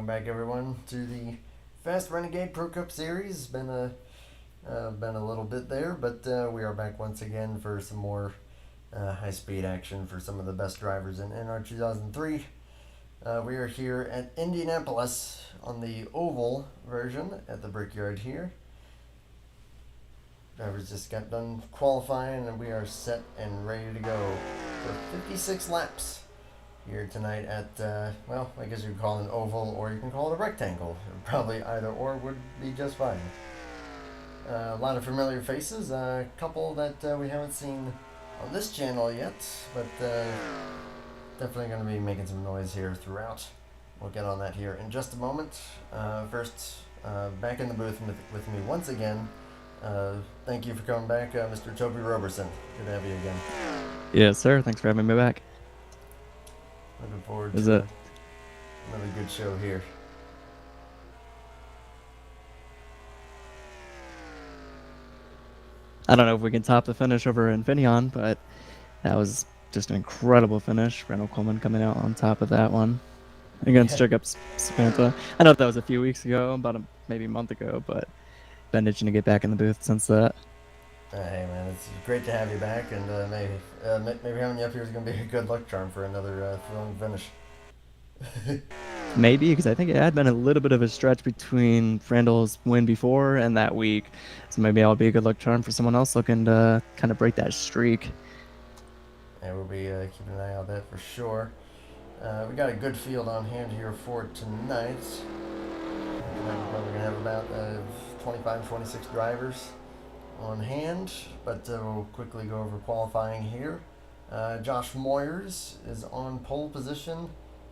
Welcome back, everyone, to the Fast Renegade Pro Cup Series. Been a little bit there, but we are back once again for some more high-speed action for some of the best drivers in NR 2003. We are here at Indianapolis on the oval version at the Brickyard here. Drivers just got done qualifying, and we are set and ready to go for 56 laps here tonight at, well, I guess you could call it an oval or you can call it a rectangle. Probably either or would be just fine. A lot of familiar faces, a couple that we haven't seen on this channel yet, but definitely going to be making some noise here throughout. We'll get on that here in just a moment. First, back in the booth with me once again. Thank you for coming back, Mr. Toby Roberson. Good to have you again. Yes, sir. Thanks for having me back. Looking forward Is to it? another good show here. I don't know if we can top the finish over in Infineon, but that was just an incredible finish. Randall Coleman coming out on top of that one against Jacob Spanta. I know that was a few weeks ago, maybe a month ago, but been itching to get back in the booth since that. Hey man, it's great to have you back, and maybe having you up here is going to be a good luck charm for another thrilling finish. Maybe, because I think it had been a little bit of a stretch between Randall's win before and that week. So maybe I'll be a good luck charm for someone else looking to kind of break that streak. Yeah, we'll be keeping an eye on that for sure. We got a good field on hand here for tonight. We're probably going to have about 25, 26 drivers on hand, but we'll quickly go over qualifying here. Josh Moyers is on pole position.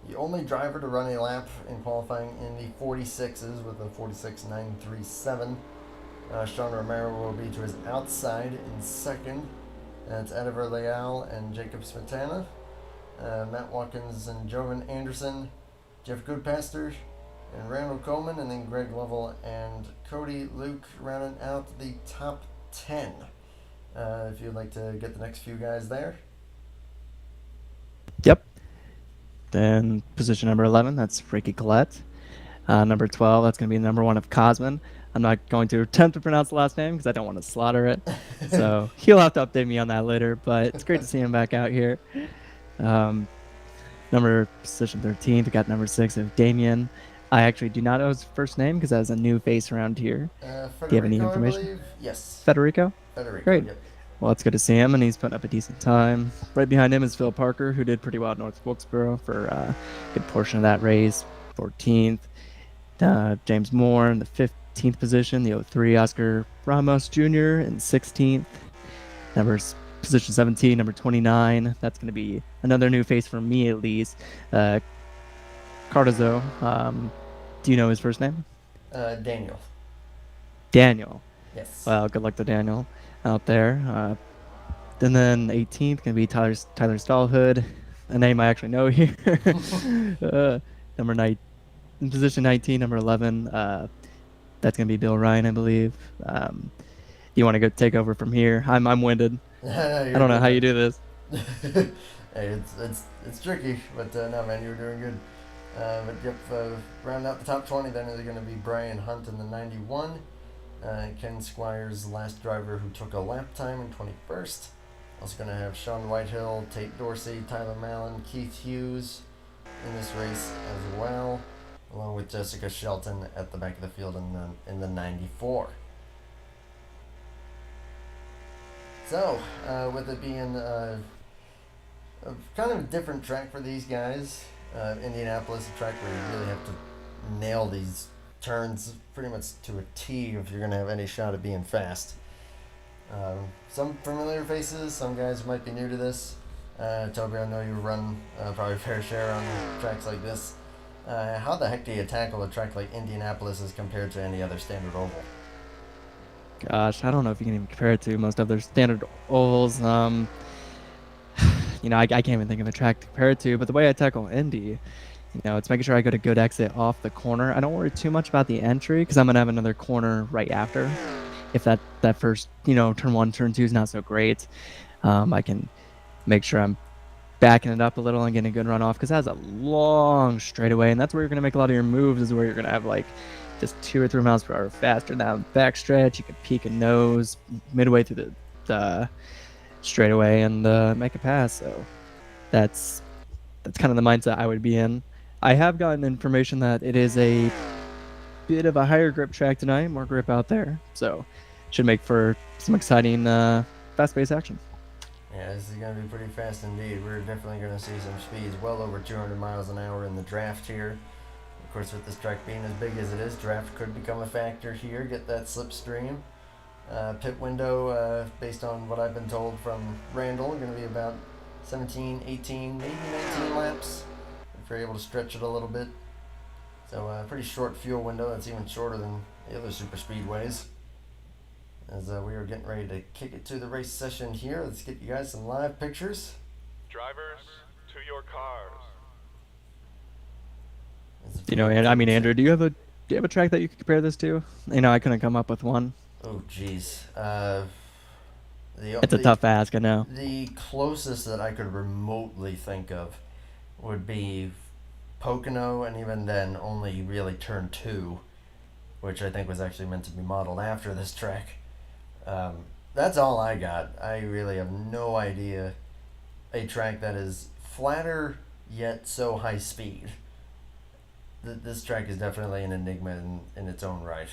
The only driver to run a lap in qualifying in the 46s with a 46.937. Sean Romero will be to his outside in second. It's Ediver Leal and Jacob Smetana. Matt Watkins and Jovan Anderson. Jeff Goodpaster and Randall Coleman, and then Greg Lovell and Cody Luke rounding out the top 10. If you'd like to get the next few guys there. Yep. Then position number 11, that's Ricky Collette. Number 12, that's going to be number 1 of Cosman. I'm not going to attempt to pronounce the last name because I don't want to slaughter it. So he'll have to update me on that later, but it's great to see him back out here. Position 13, we got number 6 of Damien. I actually do not know his first name because that was a new face around here. Do you have any information? Yes. Federico? Federico, great. Yep. Well, it's good to see him, and he's putting up a decent time. Right behind him is Phil Parker, who did pretty well at North Wilkesboro for a good portion of that race, 14th. James Moore in the 15th position, the 03 Oscar Ramos Jr. in 16th. Position 17, number 29. That's going to be another new face for me, at least. Cardozo. Do you know his first name? Daniel. Daniel. Yes. Well, good luck to Daniel out there. And then 18th going to be Tyler Stallhood, a name I actually know here. Number 9, in position 19, number 11. That's going to be Bill Ryan, I believe. You want to go take over from here? I'm winded. I don't know how you do this. Hey, it's tricky, but no, man, you're doing good. But yep, round out the top 20, then is going to be Brian Hunt in the 91. Ken Squires, the last driver who took a lap time in 21st. Also going to have Sean Whitehill, Tate Dorsey, Tyler Mallon, Keith Hughes in this race as well, along with Jessica Shelton at the back of the field in the 94. So, with it being a kind of a different track for these guys, Indianapolis, a track where you really have to nail these turns pretty much to a T if you're going to have any shot at being fast. Some familiar faces, some guys who might be new to this. Toby, I know you run probably a fair share on tracks like this. How the heck do you tackle a track like Indianapolis as compared to any other standard oval? Gosh, I don't know if you can even compare it to most other standard ovals. I can't even think of a track to compare it to, but the way I tackle Indy, it's making sure I get a good exit off the corner. I don't worry too much about the entry because I'm going to have another corner right after. If that first, turn 1, turn 2 is not so great, I can make sure I'm backing it up a little and getting a good run off because it has a long straightaway, and that's where you're going to make a lot of your moves, is where you're going to have like just 2 or 3 miles per hour faster down backstretch. You can peek a nose midway through the straightaway and make a pass. So that's kind of the mindset I would be in. I have gotten information that it is a bit of a higher grip track tonight, more grip out there, so should make for some exciting fast-paced action. Yeah, this is going to be pretty fast indeed. We're definitely going to see some speeds well over 200 miles an hour in the draft here. Of course, with this track being as big as it is, draft could become a factor here. Get that slipstream. Pit window, based on what I've been told from Randall, going to be about 17, 18, maybe 19 laps if you're able to stretch it a little bit. So pretty short fuel window. That's even shorter than the other super speedways. As we are getting ready to kick it to the race session here. Let's get you guys some live pictures. Drivers, to your cars. Andrew, do you have a track that you could compare this to? I couldn't come up with one. Oh, jeez. It's a tough ask, I know. The closest that I could remotely think of would be Pocono, and even then only really turn 2, which I think was actually meant to be modeled after this track. That's all I got. I really have no idea a track that is flatter yet so high speed. This track is definitely an enigma in its own right.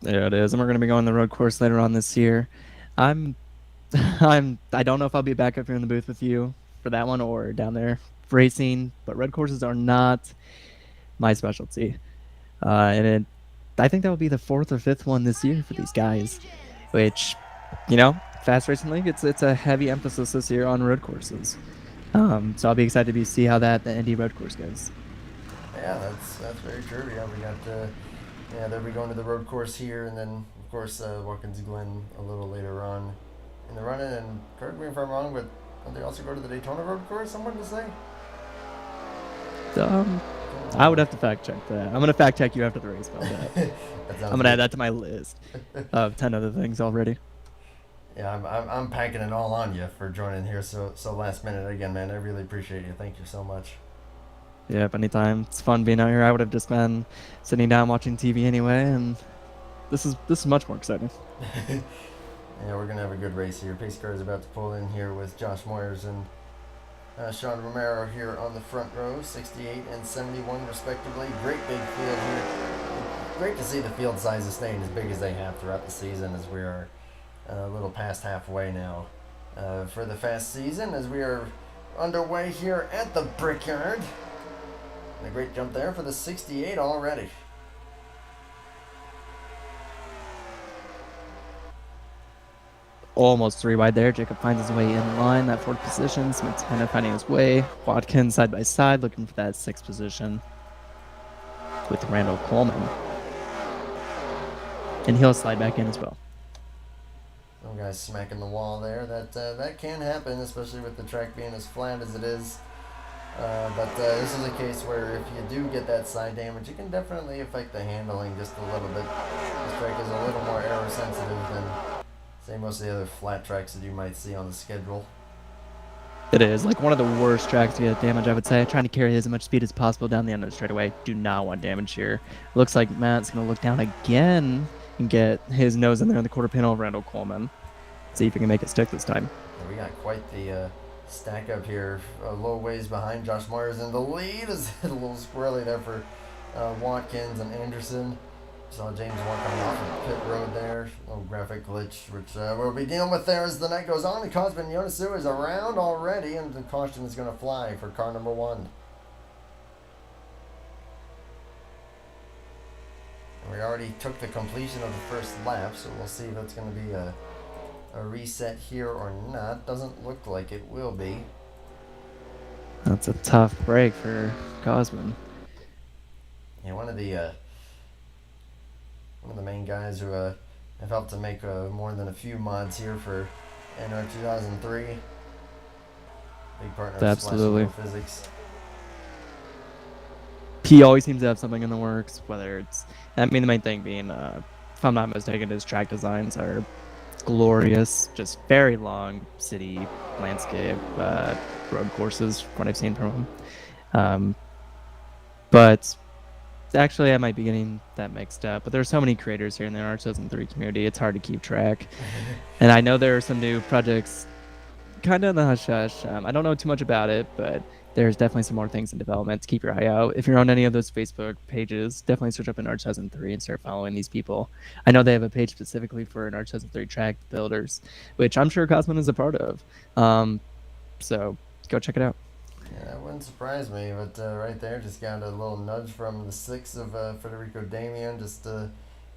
Yeah, it is, and we're going to be going the road course later on this year. I don't know if I'll be back up here in the booth with you for that one or down there racing, but road courses are not my specialty. I think that will be the 4th or 5th one this year for these guys, which, Fast Racing League, it's a heavy emphasis this year on road courses. So I'll be excited to see how the Indy road course goes. Yeah, that's very true. Yeah, we got they'll be going to the road course here, and then of course Watkins Glen a little later on in the run-in. And correct me if I'm wrong, but don't they also go to the Daytona road course? Someone to say. I would have to fact check that. I'm gonna fact check you after the race about that. I'm gonna add that to my list of 10 other things already. Yeah, I'm packing it all on you for joining here so last minute again, man. I really appreciate you. Thank you so much. Yep, anytime. It's fun being out here. I would have just been sitting down watching TV anyway, and this is much more exciting. Yeah, we're gonna have a good race here. Pace car is about to pull in here with Josh Moyers and Sean Romero here on the front row, 68 and 71 respectively. Great big field here. Great to see the field sizes staying as big as they have throughout the season, as we are a little past halfway now for the fast season, as we are underway here at the Brickyard. And a great jump there for the 68 already. Almost 3 wide there. Jacob finds his way in line, that 4th position. Santana finding his way. Watkins side by side looking for that 6th position with Randall Coleman. And he'll slide back in as well. Some guys smacking the wall there. That can happen, especially with the track being as flat as it is. But this is a case where if you do get that side damage, it can definitely affect the handling just a little bit. This track is a little more aero sensitive than, say, most of the other flat tracks that you might see on the schedule. It is like one of the worst tracks to get damage, I would say. Trying to carry as much speed as possible down the end of the straightaway. Do not want damage here. Looks like Matt's going to look down again and get his nose in there in the quarter panel of Randall Coleman. See if he can make it stick this time. Yeah, we got quite the stack up here. A low ways behind. Josh Moyers in the lead. Is a little squirrely there for Watkins and Anderson. Saw James Moore coming off the pit road there. A little graphic glitch, which we'll be dealing with there as the night goes on. And Cosman Yonasu is around already, and the caution is going to fly for car number 1. We already took the completion of the first lap, so we'll see if it's going to be a reset here or not. Doesn't look like it will be. That's a tough break for Cosman. Yeah, one of the main guys who have helped to make more than a few mods here for NR 2003. Big partner of Absolutely. Physics. He always seems to have something in the works, whether it's, the main thing being, if I'm not mistaken, his track designs are glorious, just very long city landscape, road courses, from what I've seen from him. But actually, I might be getting that mixed up. But there's so many creators here in the R2003 community, it's hard to keep track. And I know there are some new projects kind of in the hush-hush. I don't know too much about it, but there's definitely some more things in development. Keep your eye out. If you're on any of those Facebook pages, definitely search up an R2003 and start following these people. I know they have a page specifically for an R2003 track builders, which I'm sure Cosman is a part of. So go check it out. Yeah, it wouldn't surprise me, but right there, just got a little nudge from the 6 of Federico Damian. Just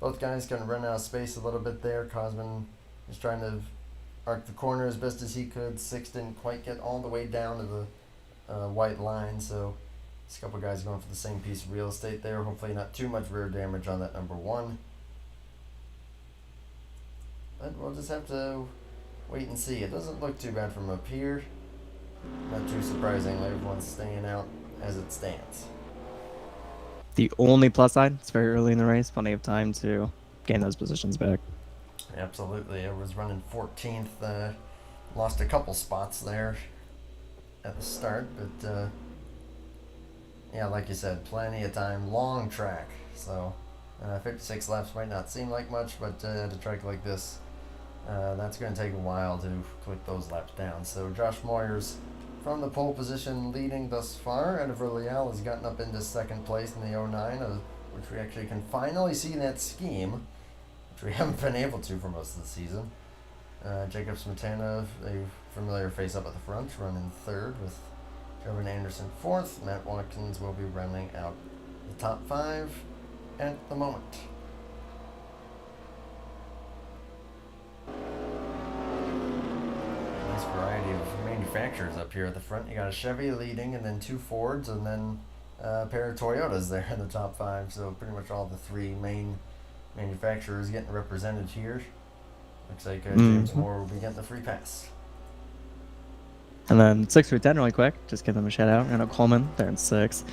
both guys kind of run out of space a little bit there. Cosman is trying to arc the corner as best as he could. 6 didn't quite get all the way down to the white line, so there's a couple guys going for the same piece of real estate there. Hopefully not too much rear damage on that number 1. But we'll just have to wait and see. It doesn't look too bad from up here. Not too surprisingly, everyone's staying out as it stands. The only plus side, it's very early in the race, plenty of time to gain those positions back. Absolutely. I was running 14th, lost a couple spots there at the start, but yeah, like you said, plenty of time, long track, so 56 laps might not seem like much, but at a track like this, that's going to take a while to click those laps down. So Josh Moyers from the pole position leading thus far. Edivir Leal has gotten up into 2nd place in the 09, which we actually can finally see that scheme, which we haven't been able to for most of the season. Jacob Smetana, a familiar face up at the front, running 3rd with Trevor Anderson 4th. Matt Watkins will be rounding out the top 5 at the moment. Nice variety of manufacturers up here at the front. You got a Chevy leading, and then 2 Fords, and then a pair of Toyotas there in the top 5. So pretty much all the 3 main manufacturers getting represented here. Looks like James Moore will be getting the free pass. And then 6 through 10 really quick. Just give them a shout out. Randall Coleman, they're in 6th.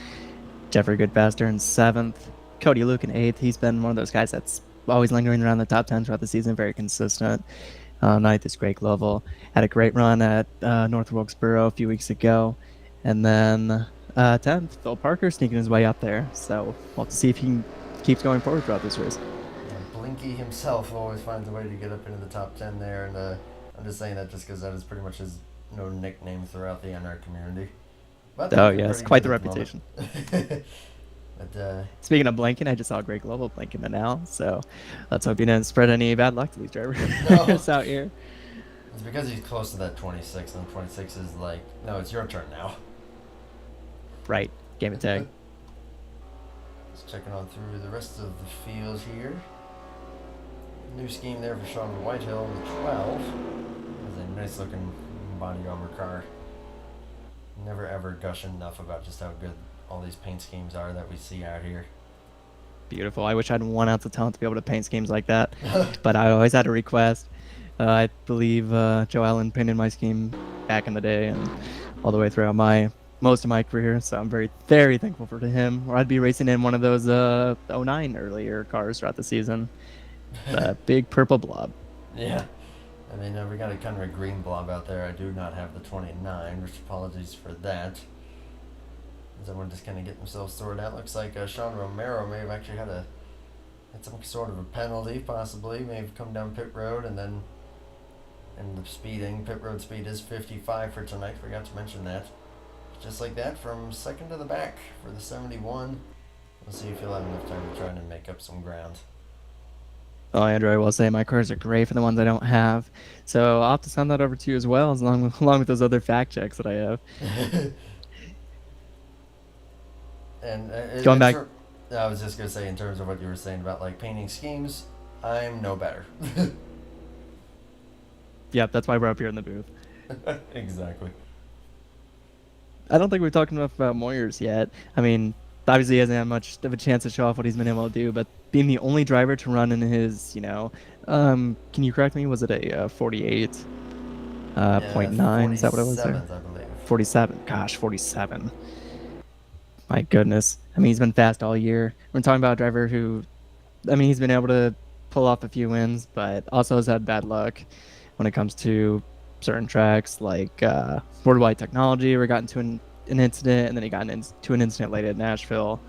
Jeffrey Goodfaster in 7th. Cody Luke in 8th. He's been one of those guys that's always lingering around the top 10 throughout the season. Very consistent. 9th is Greg Lovell. Had a great run at North Wilkesboro a few weeks ago. And then 10th, Phil Parker sneaking his way up there. So we'll have to see if he keeps going forward throughout this race. Blinky himself always finds a way to get up into the top 10 there, and I'm just saying that just because that is pretty much his nickname throughout the NR community. But oh yes, quite the reputation. But, speaking of blinking, I just saw Greg Lovell blinking it now, so let's hope he didn't spread any bad luck to these drivers out here. It's because he's close to that 26, and 26 is like, no, it's your turn now. Right, game and tag. Just checking on through the rest of the field here. New scheme there for Sean Whitehill with 12. Has a nice looking body armor car. Never ever gush enough about just how good all these paint schemes are that we see out here. Beautiful. I wish I had 1 ounce of talent to be able to paint schemes like that, but I always had a request. I believe Joe Allen painted my scheme back in the day and all the way throughout most of my career, so I'm very, very thankful for him. Or I'd be racing in one of those 09 earlier cars throughout the season. The big purple blob. Yeah. I mean, we got a kind of a green blob out there. I do not have the 29, which apologies for that. Is everyone just kind of getting themselves sorted out? Looks like Sean Romero may have actually had some sort of a penalty, possibly. May have come down pit road and then ended up speeding. Pit road speed is 55 for tonight. Forgot to mention that. Just like that, from 2nd to the back for the 71. We'll see if he'll have enough time to try and make up some ground. Oh, Andrew, I will say my cars are great for the ones I don't have. So I'll have to send that over to you as well, along with those other fact checks that I have. And going back, I was just gonna say, in terms of what you were saying about like painting schemes, I'm no better. Yep, that's why we're up here in the booth. Exactly. I don't think we've talked enough about Moyers yet. I mean, obviously he hasn't had much of a chance to show off what he's been able to do, but being the only driver to run in his, can you correct me? Was it a 48? 0.9? Is that what it was there? 47th, I believe. 47. Gosh, 47. My goodness. I mean, he's been fast all year. We're talking about a driver who, he's been able to pull off a few wins, but also has had bad luck when it comes to certain tracks like Worldwide Technology, where he got into an incident, and then he got into an incident late at Nashville.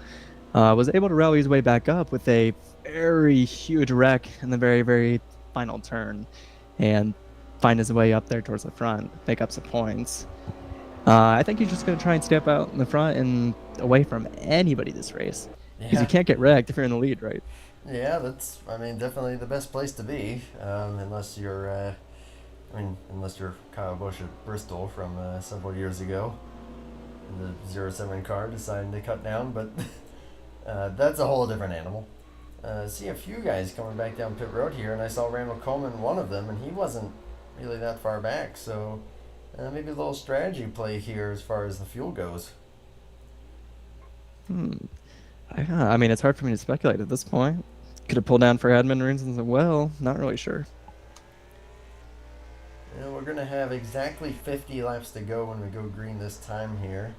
Was able to rally his way back up with a very huge wreck in the very, very final turn, and find his way up there towards the front, make up some points. I think he's just going to try and step out in the front and away from anybody this race. Because you can't get wrecked if you're in the lead, right? Yeah, that's, I mean, definitely the best place to be, unless you're, unless you're Kyle Busch at Bristol from several years ago, in the 07 car deciding to cut down, but that's a whole different animal. See a few guys coming back down pit road here, and I saw Randall Coleman, one of them, and he wasn't really that far back, so maybe a little strategy play here as far as the fuel goes. I mean, it's hard for me to speculate at this point. Could have pulled down for admin reasons as well. Not really sure. We're going to have exactly 50 laps to go when we go green this time here.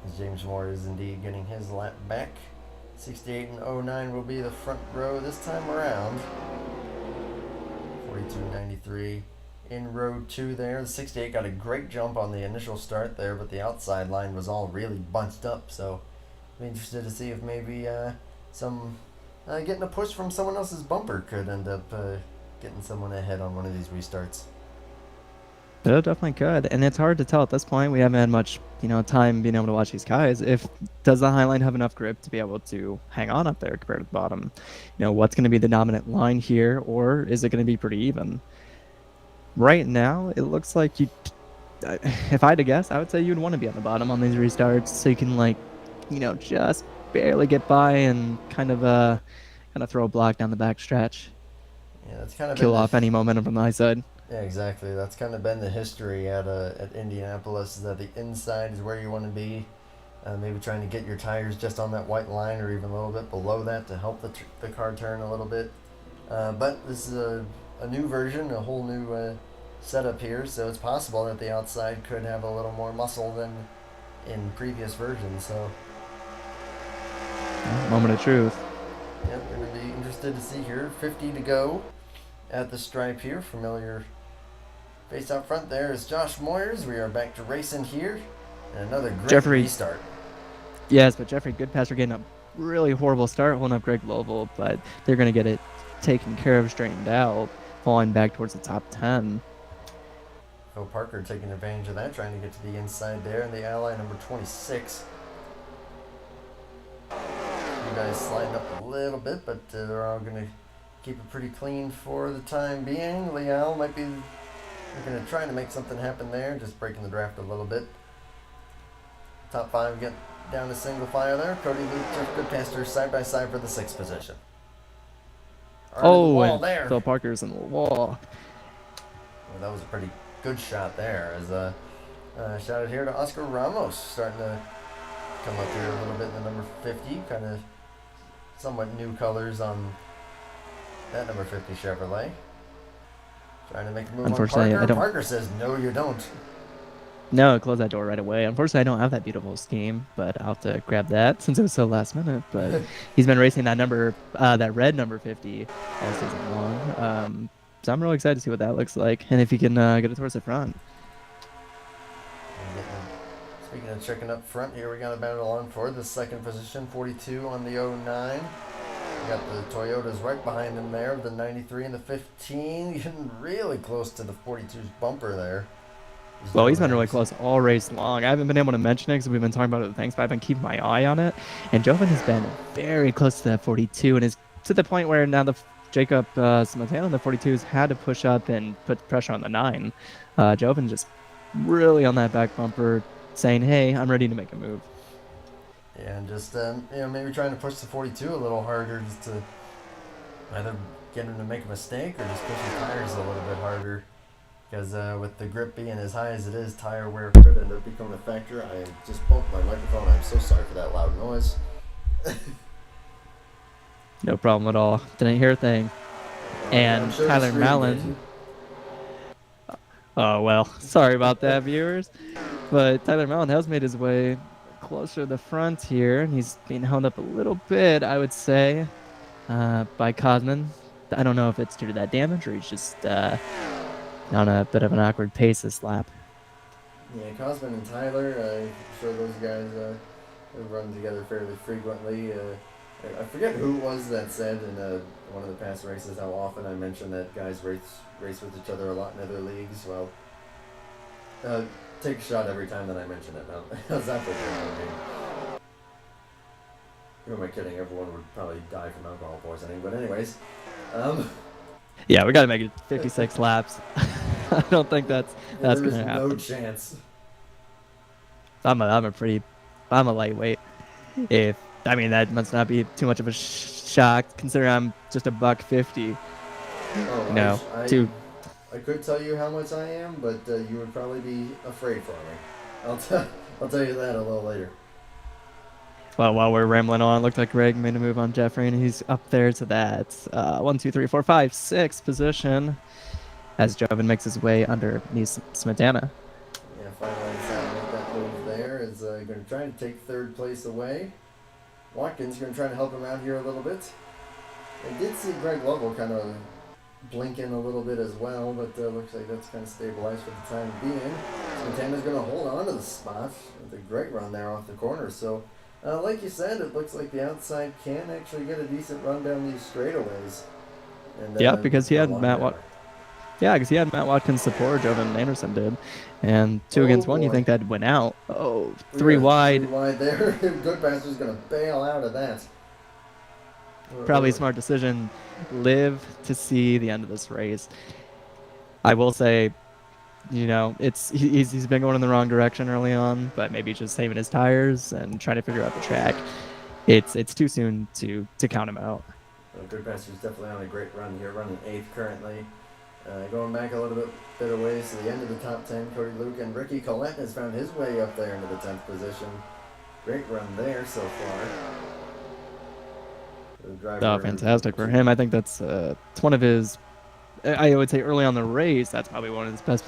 As James Moore is indeed getting his lap back. 68 and 09 will be the front row this time around. 42.93 in row 2 there. The 68 got a great jump on the initial start there, but the outside line was all really bunched up, so I'm interested to see if maybe getting a push from someone else's bumper could end up getting someone ahead on one of these restarts. It definitely could, and it's hard to tell at this point. We haven't had much, time being able to watch these guys. Does the high line have enough grip to be able to hang on up there compared to the bottom? What's going to be the dominant line here, or is it going to be pretty even? Right now, it looks like if I had to guess, I would say you'd want to be on the bottom on these restarts, so you can just barely get by and kind of throw a block down the back stretch. Yeah, that's kind of kill off any momentum from the high side. Yeah, exactly. That's kind of been the history at Indianapolis, is that the inside is where you want to be. Maybe trying to get your tires just on that white line or even a little bit below that to help the car turn a little bit. But this is a new version, a whole new setup here, so it's possible that the outside could have a little more muscle than in previous versions. So, moment of truth. Yep, we're going to be interested to see here. 50 to go at the stripe here. Familiar face out front there is Josh Moyers. We are back to racing here. And another great restart. Yes, but Jeffrey Goodpaster getting a really horrible start, holding up Greg Lovell, but they're going to get it taken care of, straightened out, falling back towards the top 10. Phil Parker taking advantage of that, trying to get to the inside there, and the ally number 26. You guys sliding up a little bit, but they're all going to keep it pretty clean for the time being. Leal might be going to try to make something happen there, just breaking the draft a little bit. Top 5 get down to single file there. Cody Luke, Jeff Goodpaster side by side for the 6th position. And there. Phil Parker's in the wall. Well, that was a pretty good shot there. As shouted here to Oscar Ramos, starting to come up here a little bit in the number 50. Kind of somewhat new colors on that number 50 Chevrolet. Trying to make a move on Parker. Parker says, no, you don't. No, close that door right away. Unfortunately, I don't have that beautiful scheme, but I'll have to grab that since it was so last minute. But he's been racing that red number 50 all season long. So I'm really excited to see what that looks like, and if he can get it towards the front. Speaking of checking up front, here we got a battle on for the 2nd position, 42 on the 09. We got the Toyotas right behind him there, the 93 and the 15, getting really close to the 42's bumper there. Well, he's been really close all race long. I haven't been able to mention it because we've been talking about other things, but I've been keeping my eye on it. And Jovan has been very close to that 42 and is to the point where now the Jacob Simontano and the 42s had to push up and put pressure on the 9. Jovan just really on that back bumper saying, hey, I'm ready to make a move. Yeah, and just, maybe trying to push the 42 a little harder just to either get him to make a mistake or just push his tires a little bit harder. Because with the grip being as high as it is, tire wear could end up becoming a factor. I just bumped my microphone. I'm so sorry for that loud noise. No problem at all. Didn't hear a thing. And sure Tyler Mallon. Oh, well, sorry about that, viewers. But Tyler Mallon has made his way closer to the front here. And he's being held up a little bit, I would say, by Cosman. I don't know if it's due to that damage or he's just on a bit of an awkward pace this lap. Yeah, Cosman and Tyler, I'm sure those guys run together fairly frequently. I forget who it was that said in one of the past races how often I mentioned that guys race with each other a lot in other leagues. Well, take a shot every time that I mention it. Now, how's that for you? Who am I kidding? Everyone would probably die from alcohol poisoning. But anyways, yeah, we got to make it 56 laps. I don't think that's gonna happen. No chance. I'm a lightweight. That must not be too much of a shock considering I'm just a $150. Oh, I could tell you how much I am, but you would probably be afraid for me. I'll tell you that a little later. Well, while we're rambling on, it looked like Greg made a move on Jeffrey, and he's up there to that 1, 2, 3, 4, 5, 6 position as Joven makes his way underneath Smetana. Yeah, finally decided to make that move there. Is going to try to take third place away. Watkins going to try to help him out here a little bit. I did see Greg Lovell kind of blink in a little bit as well, but looks like that's kind of stabilized for the time being. Smetana's going to hold on to the spot with a great run there off the corner. So, like you said, it looks like the outside can actually get a decent run down these straightaways. And, yeah, because he had Matt Watkins support, Joven Anderson did. And 2 against 1, you think that'd win out. Oh, 3 wide. 3 wide there. Goodpaster's going to bail out of that. Probably a smart decision. Live to see the end of this race. I will say, he's been going in the wrong direction early on, but maybe just saving his tires and trying to figure out the track. It's too soon to count him out. Goodpaster's definitely on a great run here, running 8th currently. Going back a little bit of ways to the end of the top 10, Cody Luke and Ricky Collette has found his way up there into the 10th position. Great run there so far. Oh, fantastic for him. I think it's one of his, I would say early on the race, that's probably one of his best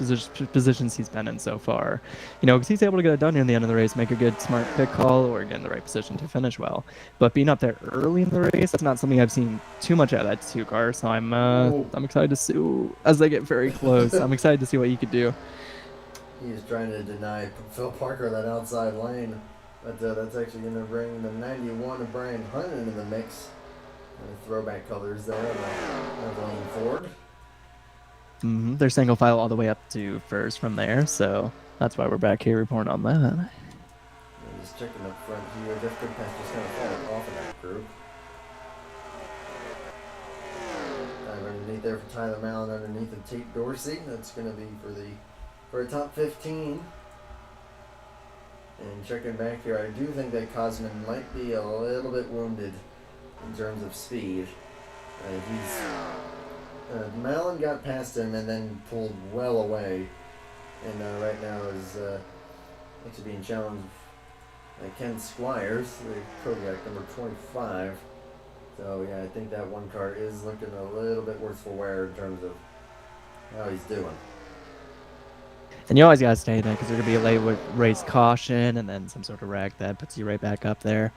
positions he's been in so far. Because he's able to get it done near the end of the race, make a good, smart pit call, or get in the right position to finish well. But being up there early in the race, that's not something I've seen too much out of that 2 car. So I'm excited to see as they get very close. I'm excited to see what you could do. He's trying to deny Phil Parker that outside lane, but that's actually going to bring the 91 of Brian Hunt into the mix. Throwback colors there of Lane Ford. They're single file all the way up to first from there, so that's why we're back here reporting on that. Just checking up front here. Jeff Goodpaster's kind of falling off of that group. Underneath there for Tyler Mallon, underneath of Tate Dorsey. That's going to be for a top 15. And checking back here, I do think that Cosman might be a little bit wounded in terms of speed. Mallon got past him and then pulled well away, and right now is actually being challenged by Ken Squires, the Kodiak number 25. So yeah, I think that one car is looking a little bit worse for wear in terms of how he's doing. And you always gotta stay there because there's gonna be a late race caution and then some sort of wreck that puts you right back up there.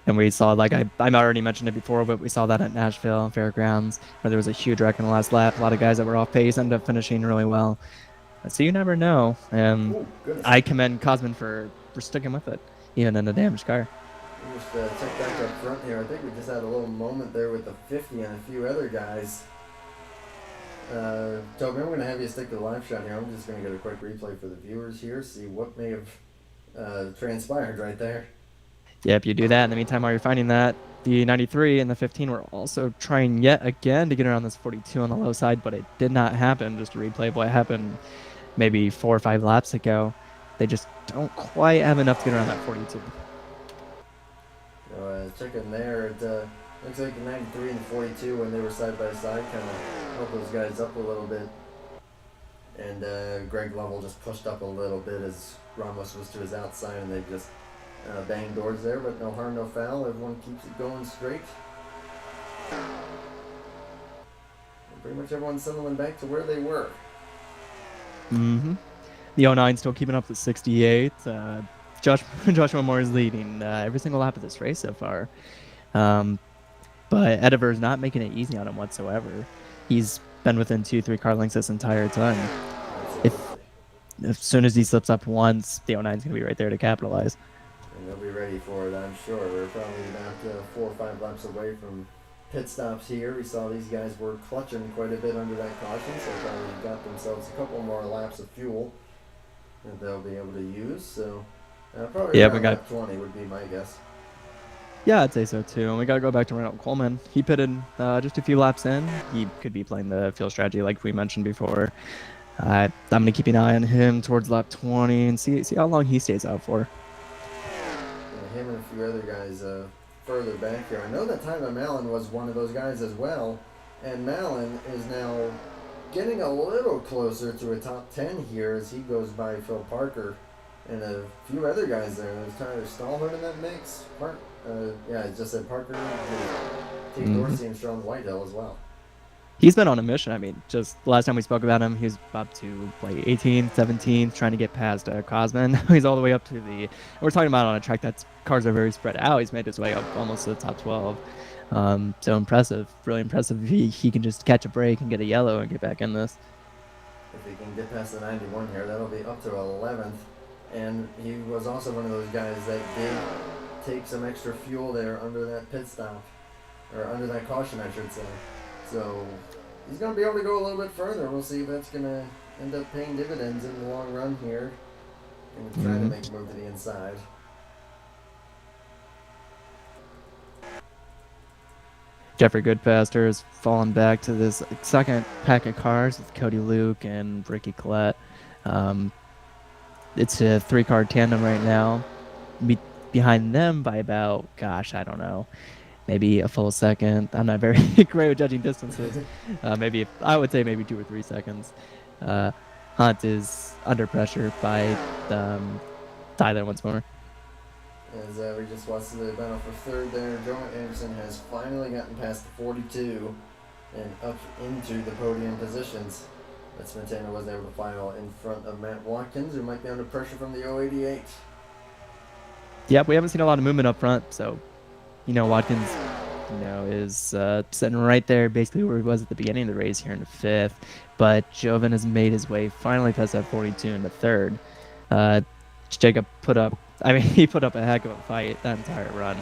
And we saw, like I already mentioned it before, but we saw that at Nashville Fairgrounds where there was a huge wreck in the last lap. A lot of guys that were off pace ended up finishing really well. So you never know. And I commend Cosman for sticking with it, even in a damaged car. Just check back up front here. I think we just had a little moment there with the 50 and a few other guys. Toby, I'm going to have you stick to the live shot here. I'm just going to get a quick replay for the viewers here, see what may have transpired right there. Yep, you do that. In the meantime, while you're finding that, the 93 and the 15 were also trying yet again to get around this 42 on the low side, but it did not happen. Just a replay of what happened maybe 4 or 5 laps ago. They just don't quite have enough to get around that 42. So checking there, it looks like the 93 and the 42, when they were side by side, kind of helped those guys up a little bit. And Greg Lovell just pushed up a little bit as Ramos was to his outside, and they just banged doors there, but no harm, no foul. Everyone keeps it going straight. And pretty much everyone's settling back to where they were. The 09 still keeping up to 68. Joshua Moore is leading every single lap of this race so far. but Ediver's not making it easy on him whatsoever. He's been within 2-3 car lengths this entire time. As soon as he slips up once, the 09's going to be right there to capitalize. And they'll be ready for it, I'm sure. We're probably about 4 or 5 laps away from pit stops here. We saw these guys were clutching quite a bit under that caution, so probably got themselves a couple more laps of fuel that they'll be able to use. So probably around lap 20 would be my guess. Yeah, I'd say so too. And we got to go back to Renegade Coleman. He pitted just a few laps in. He could be playing the field strategy like we mentioned before. I'm going to keep an eye on him towards lap 20 and see how long he stays out for. Yeah, him and a few other guys further back here. I know that Tyler Mallon was one of those guys as well, and Mallon is now getting a little closer to a top 10 here as he goes by Phil Parker and a few other guys there. There's Tyler Stallman in that mix. Yeah, it just said Parker, Tate Dorsey, and Sean Whitehill as well. He's been on a mission. I mean, just last time we spoke about him, he was up to like 18th, 17th, trying to get past Cosman. He's all the way up to we're talking about on a track that's cars are very spread out. He's made his way up almost to the top 12. So impressive, really impressive. He can just catch a break and get a yellow and get back in this. If he can get past the 91 here, that'll be up to 11th. And he was also one of those guys that did take some extra fuel there under that pit stop, or under that caution, I should say. So he's going to be able to go a little bit further. We'll see if that's going to end up paying dividends in the long run here. And try to make a move to the inside. Jeffrey Goodpaster has fallen back to this second pack of cars with Cody Luke and Ricky Collette. It's a 3-car tandem right now. Behind them by about, I don't know, maybe a full second. I'm not very great with judging distances. I would say maybe 2 or 3 seconds. Hunt is under pressure by Tyler once more. As we just watched the battle for third there, Joe Anderson has finally gotten past the 42 and up into the podium positions. But Smetana wasn't able to final in front of Matt Watkins, who might be under pressure from the 088. Yeah, we haven't seen a lot of movement up front, so Watkins, is sitting right there, basically where he was at the beginning of the race here in the 5th. But Jovan has made his way finally past that 42 in the 3rd. Jacob he put up a heck of a fight that entire run.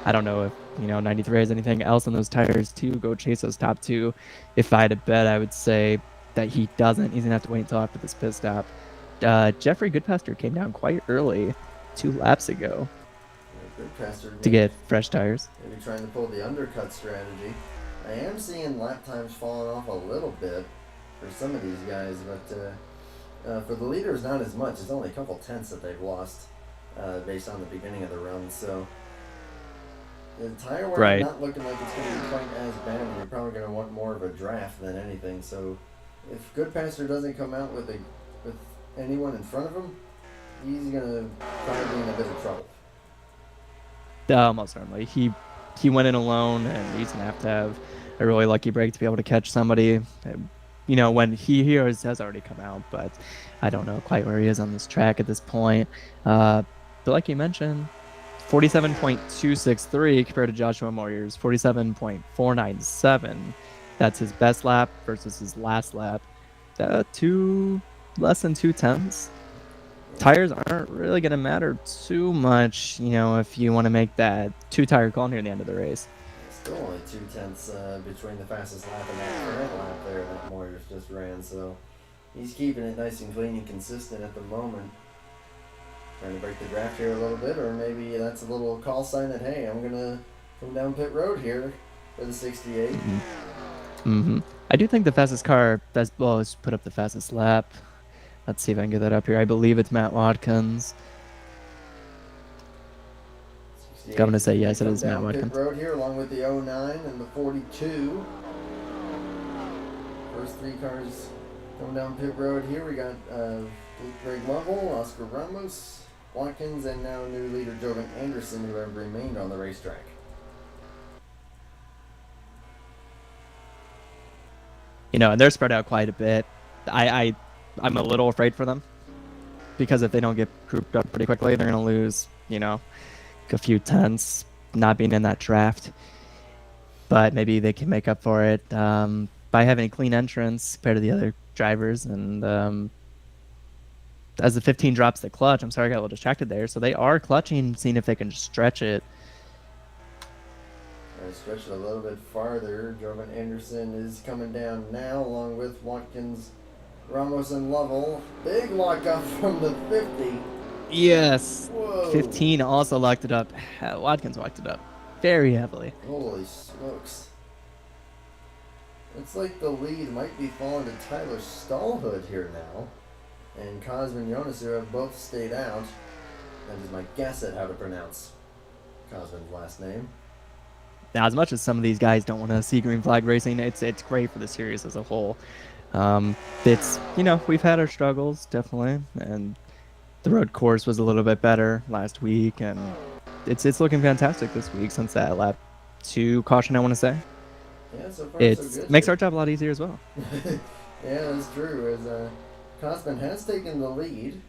I don't know if 93 has anything else on those tires to go chase those top 2. If I had to bet, I would say that he doesn't. He's gonna have to wait until after this pit stop. Jeffrey Goodpaster came down quite early 2 laps ago to get fresh tires. Maybe trying to pull the undercut strategy. I am seeing lap times falling off a little bit for some of these guys, but for the leaders, not as much. It's only a couple tenths that they've lost based on the beginning of the run. So the tire wear not looking like it's going to be quite as bad. You're probably going to want more of a draft than anything. So if Goodpaster doesn't come out with anyone in front of him, he's going to probably be in a bit of trouble. Most certainly. He went in alone, and he's going to have a really lucky break to be able to catch somebody. When he has already come out, but I don't know quite where he is on this track at this point. But like you mentioned, 47.263 compared to Joshua Moyer's 47.497. That's his best lap versus his last lap. Less than 2 tenths. Tires aren't really going to matter too much, if you want to make that 2-tire call near the end of the race. Still only 2 tenths between the fastest lap and that current lap there that Moyers just ran, so he's keeping it nice and clean and consistent at the moment. Trying to break the draft here a little bit, or maybe that's a little call sign that, hey, I'm going to come down pit road here for the 68. I do think the fastest car, has put up the fastest lap. Let's see if I can get that up here. I believe it's Matt Watkins. I'm going to say yes, it is Matt Watkins. Pit road here along with the 09 and the 42. First 3 cars coming down pit road here. We got Greg Lovell, Oscar Ramos, Watkins, and now new leader Jovan Anderson, who have remained on the racetrack. And they're spread out quite a bit. I'm a little afraid for them because if they don't get grouped up pretty quickly, they're going to lose, a few tenths not being in that draft. but maybe they can make up for it by having a clean entrance compared to the other drivers. And as the 15 drops the clutch, I'm sorry I got a little distracted there. So they are clutching, seeing if they can stretch it. Stretch it a little bit farther. Jordan Anderson is coming down now, along with Watkins, Ramos, and Lovell. Big lockup from the 50. Yes. Whoa. 15 also locked it up. Watkins locked it up very heavily. Holy smokes. It's like the lead might be falling to Tyler Stallhood here now. And Cosmin Jonas, who have both stayed out. That is my guess at how to pronounce Cosmin's last name. Now, as much as some of these guys don't want to see green flag racing, it's great for the series as a whole. It's, we've had our struggles, definitely, and the road course was a little bit better last week, and it's looking fantastic this week since that lap 2 caution, I want to say. Yeah, so far It so good. makes our job a lot easier as well. Yeah, that's true. As Cosmin has taken the lead.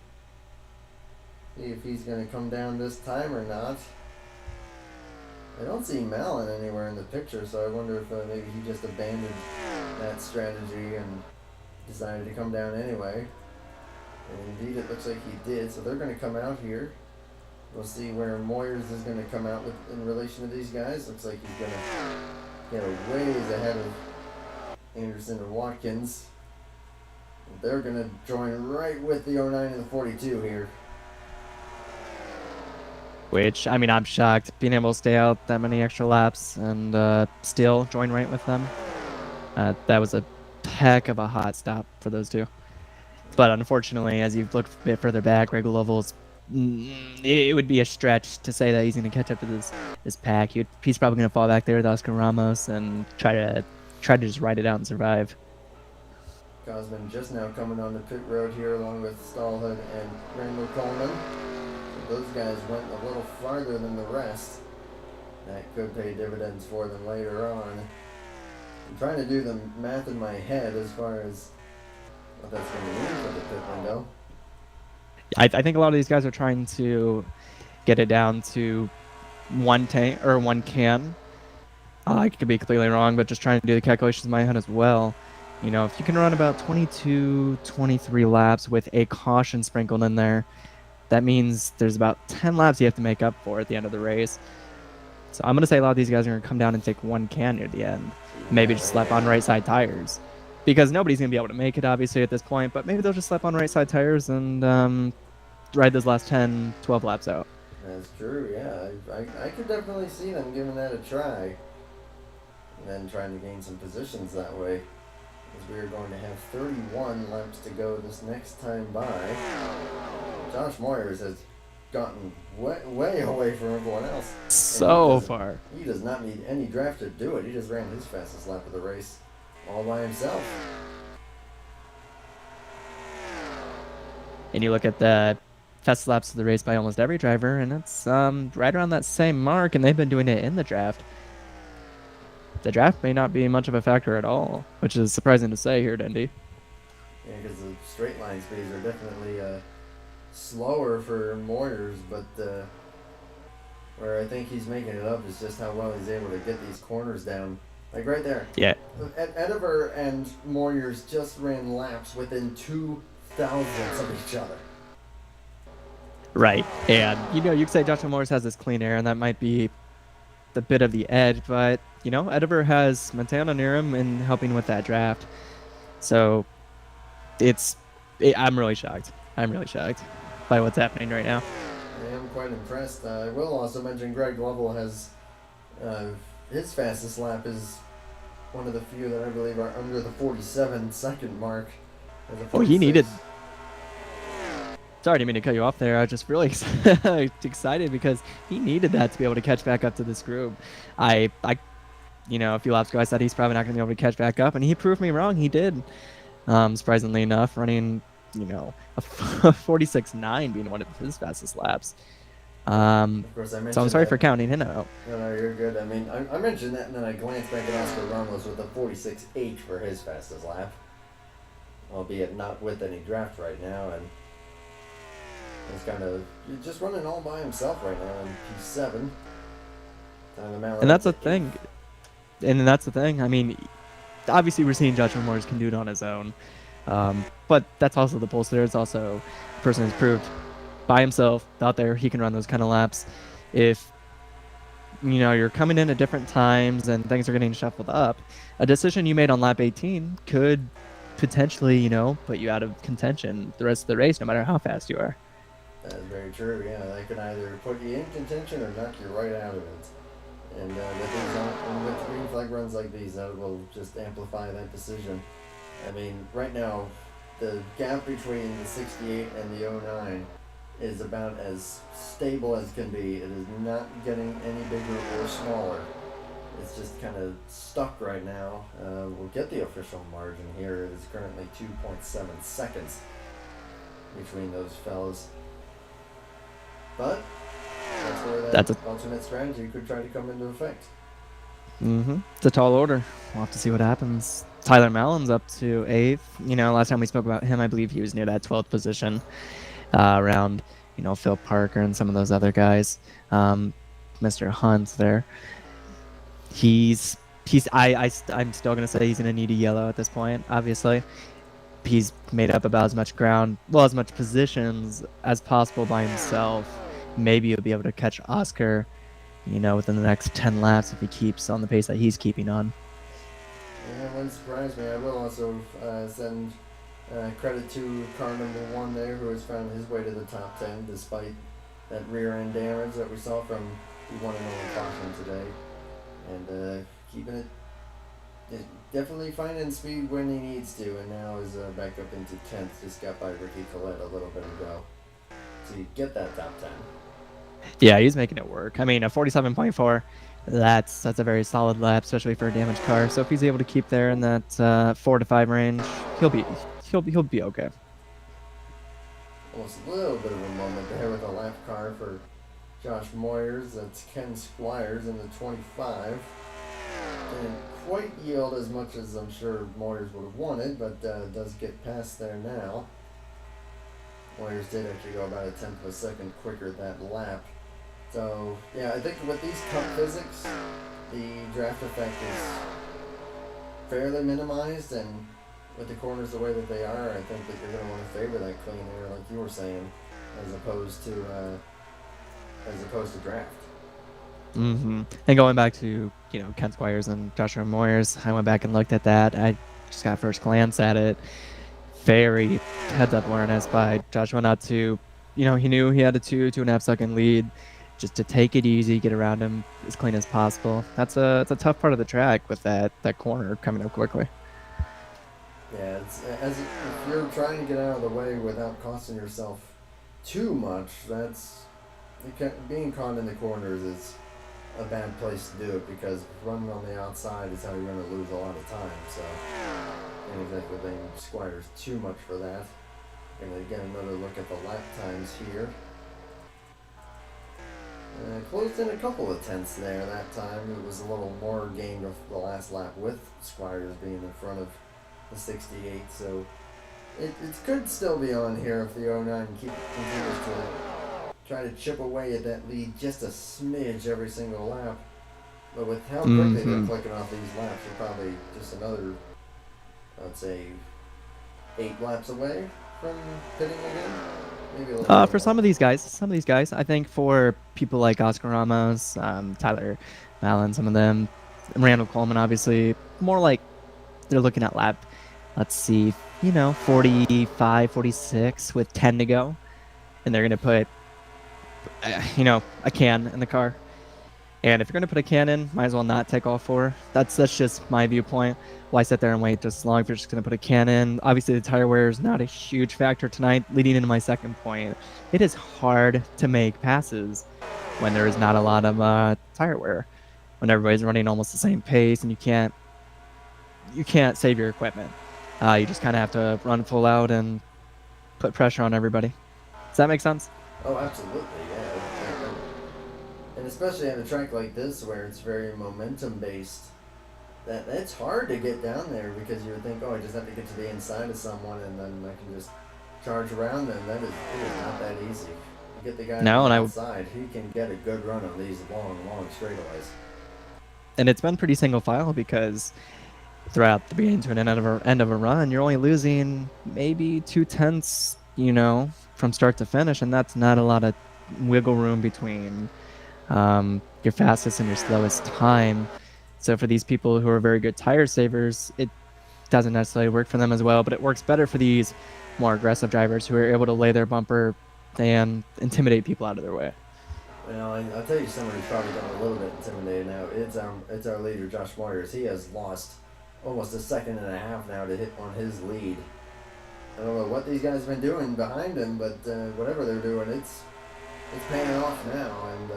See if he's going to come down this time or not. I don't see Malin anywhere in the picture, so I wonder if maybe he just abandoned that strategy and decided to come down anyway. And indeed, it looks like he did, so they're going to come out here. We'll see where Moyers is going to come out with in relation to these guys. Looks like he's going to get a ways ahead of Anderson and Watkins. They're going to join right with the 09 and the 42 here. Which, I mean, I'm shocked being able to stay out that many extra laps and still join right with them. That was a heck of a hot stop for those two. But unfortunately, as you've looked a bit further back, Greg Lovell's, it would be a stretch to say that he's going to catch up to this pack. He's probably going to fall back there with Oscar Ramos and try to just ride it out and survive. Cosmin just now coming on the pit road here along with Stallhood and Randall Coleman. Those guys went a little farther than the rest. That could pay dividends for them later on. I'm trying to do the math in my head as far as what that's going to mean for the pit window. I think a lot of these guys are trying to get it down to one tank or one can. I could be completely wrong, but just trying to do the calculations in my head as well. If you can run about 22, 23 laps with a caution sprinkled in there, that means there's about 10 laps you have to make up for at the end of the race. So I'm going to say a lot of these guys are going to come down and take one can near the end. Maybe just slap on right side tires. Because nobody's going to be able to make it, obviously, at this point. But maybe they'll just slap on right side tires and ride those last 10, 12 laps out. That's true, yeah. I could definitely see them giving that a try. And then trying to gain some positions that way. As we are going to have 31 laps to go this next time by. Josh Moyers has gotten way away from everyone else. So far. He does not need any draft to do it. He just ran his fastest lap of the race all by himself. And you look at the fastest laps of the race by almost every driver, and it's right around that same mark, and they've been doing it in the draft. The draft may not be much of a factor at all, which is surprising to say here at Indy. Yeah, because the straight line speeds are definitely slower for Moyers, but where I think he's making it up is just how well he's able to get these corners down. Like right there. Yeah. Ediver and Moyers just ran laps within 2 thousandths of each other. Right. And, you could say Joshua Moyers has this clean air, and that might be the bit of the edge, but, Ediver has Montana near him and helping with that draft. So, I'm really shocked. I'm really shocked by what's happening right now. I am quite impressed. I will also mention Greg Lovell has his fastest lap is one of the few that I believe are under the 47-second mark. Oh, he needed... Sorry, I didn't mean to cut you off there. I was just really excited because he needed that to be able to catch back up to this group. A few laps ago, I said he's probably not going to be able to catch back up, and he proved me wrong. He did, surprisingly enough, running, a 46.9 being one of his fastest laps. Of course, I mentioned so I'm sorry that. for counting him out. No, you're good. I mean, I mentioned that, and then I glanced back at Oscar Ramos with a 46.8 for his fastest lap, albeit not with any draft right now, and he's kind of just running all by himself right now in P7. And that's the thing. and that's the thing. I mean, obviously we're seeing Joshua Morris can do it on his own, but that's also the pulse there. It's also a person who's proved by himself out there he can run those kind of laps. If you're coming in at different times and things are getting shuffled up, a decision you made on lap 18 could potentially, put you out of contention the rest of the race, no matter how fast you are. That is very true. Yeah, that could either put you in contention or knock you right out of it. And with green flag runs like these, that will just amplify that decision. I mean, right now, the gap between the 68 and the 09 is about as stable as can be. It is not getting any bigger or smaller. It's just kind of stuck right now. We'll get the official margin here. It is currently 2.7 seconds between those fellas. But that's where that alternate strategy could try to come into effect. It's a tall order. We'll have to see what happens. Tyler Mallon's up to 8th. Last time we spoke about him, I believe he was near that 12th position, around Phil Parker and some of those other guys. Mr. Hunt there. I'm still gonna say he's gonna need a yellow at this point. Obviously, he's made up about as much ground, as much positions as possible by himself. Maybe he'll be able to catch Oscar, within the next 10 laps if he keeps on the pace that he's keeping on. Yeah, it wouldn't surprise me. I will also send credit to car number 1 there, who has found his way to the top 10 despite that rear end damage that we saw from the 1-0 caution today. And keeping it, definitely finding speed when he needs to, and now is back up into 10th, just got by Ricky Collette a little bit ago. So you get that top 10. Yeah, he's making it work. I mean, a 47.4, that's a very solid lap, especially for a damaged car. So if he's able to keep there in that 4 to 5 range, he'll be okay. Almost a little bit of a moment there with a lap car for Josh Moyers. That's Ken Squires in the 25. Didn't quite yield as much as I'm sure Moyers would have wanted, but does get past there now. Moyers did actually go about a tenth of a second quicker that lap. So, yeah, I think with these cup physics, the draft effect is fairly minimized, and with the corners the way that they are, I think that you're going to want to favor that clean air, like you were saying, as opposed to draft. And going back to Ken Squires and Joshua Moyers, I went back and looked at that. I just got first glance at it. Very heads-up awareness by Joshua not to, he knew he had a 2.5 second lead, just to take it easy, get around him as clean as possible. That's a tough part of the track with that corner coming up quickly. Yeah, if you're trying to get out of the way without costing yourself too much, being caught in the corners is a bad place to do it, because running on the outside is how you're going to lose a lot of time. So, can't exactly blame Squires too much for that. Going to get another look at the lap times here. Closed in a couple of tenths there that time. It was a little more gained of the last lap with Squires being in front of the 68. So it could still be on here if the 09 continues to try to chip away at that lead just a smidge every single lap. But with how quickly they're clicking off these laps, you're probably just another, I'd say, 8 laps away from pitting again. Maybe a little for some of these guys, I think for people like Oscar Ramos, Tyler Mallon, some of them, Randall Coleman, obviously, more like they're looking at lap, let's see, 45, 46 with 10 to go. And they're going to put, a can in the car. And if you're going to put a can in, might as well not take all 4. That's just my viewpoint. Why sit there and wait just as long if you're just going to put a can in? Obviously, the tire wear is not a huge factor tonight. Leading into my second point, it is hard to make passes when there is not a lot of tire wear. When everybody's running almost the same pace and you can't save your equipment. You just kind of have to run full out and put pressure on everybody. Does that make sense? Oh, absolutely, yeah. And especially on a track like this where it's very momentum-based, that's hard to get down there, because you would think, I just have to get to the inside of someone and then I can just charge around them. It is not that easy. You get the guy on the outside, he can get a good run on these long straightaways. And it's been pretty single file because throughout the beginning to an end of a run, you're only losing maybe 2/10, from start to finish, and that's not a lot of wiggle room between your fastest and your slowest time. So for these people who are very good tire savers, it doesn't necessarily work for them as well, but it works better for these more aggressive drivers who are able to lay their bumper and intimidate people out of their way. Well, I'll tell you someone who's probably done a little bit intimidated now. It's our leader, Josh Moyers. He has lost almost a second and a half now to hit on his lead. I don't know what these guys have been doing behind him, but whatever they're doing, it's paying off now, and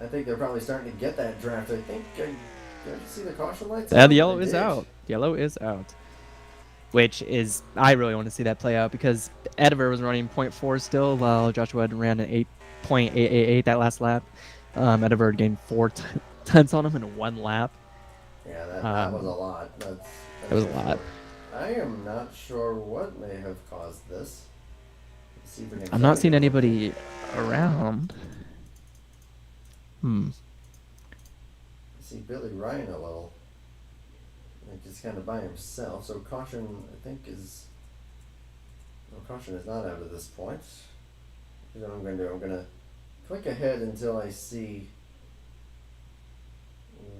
I think they're probably starting to get that draft. I think, did you see the caution lights? Yeah, the yellow is out. Yellow is out. Which is, I really want to see that play out because Ediver was running 0.4 still, while Joshua had ran an 8.888 that last lap. Ediver had gained 4/10 on him in one lap. Yeah, that was a lot. It was a lot. I am not sure what may have caused this. Let's see if we can I'm not seeing anybody around. I see Billy Ryan a little. Like he's kind of by himself. So caution, I think, is. No, caution is not out at this point. Here's what I'm going to do. I'm going to click ahead until I see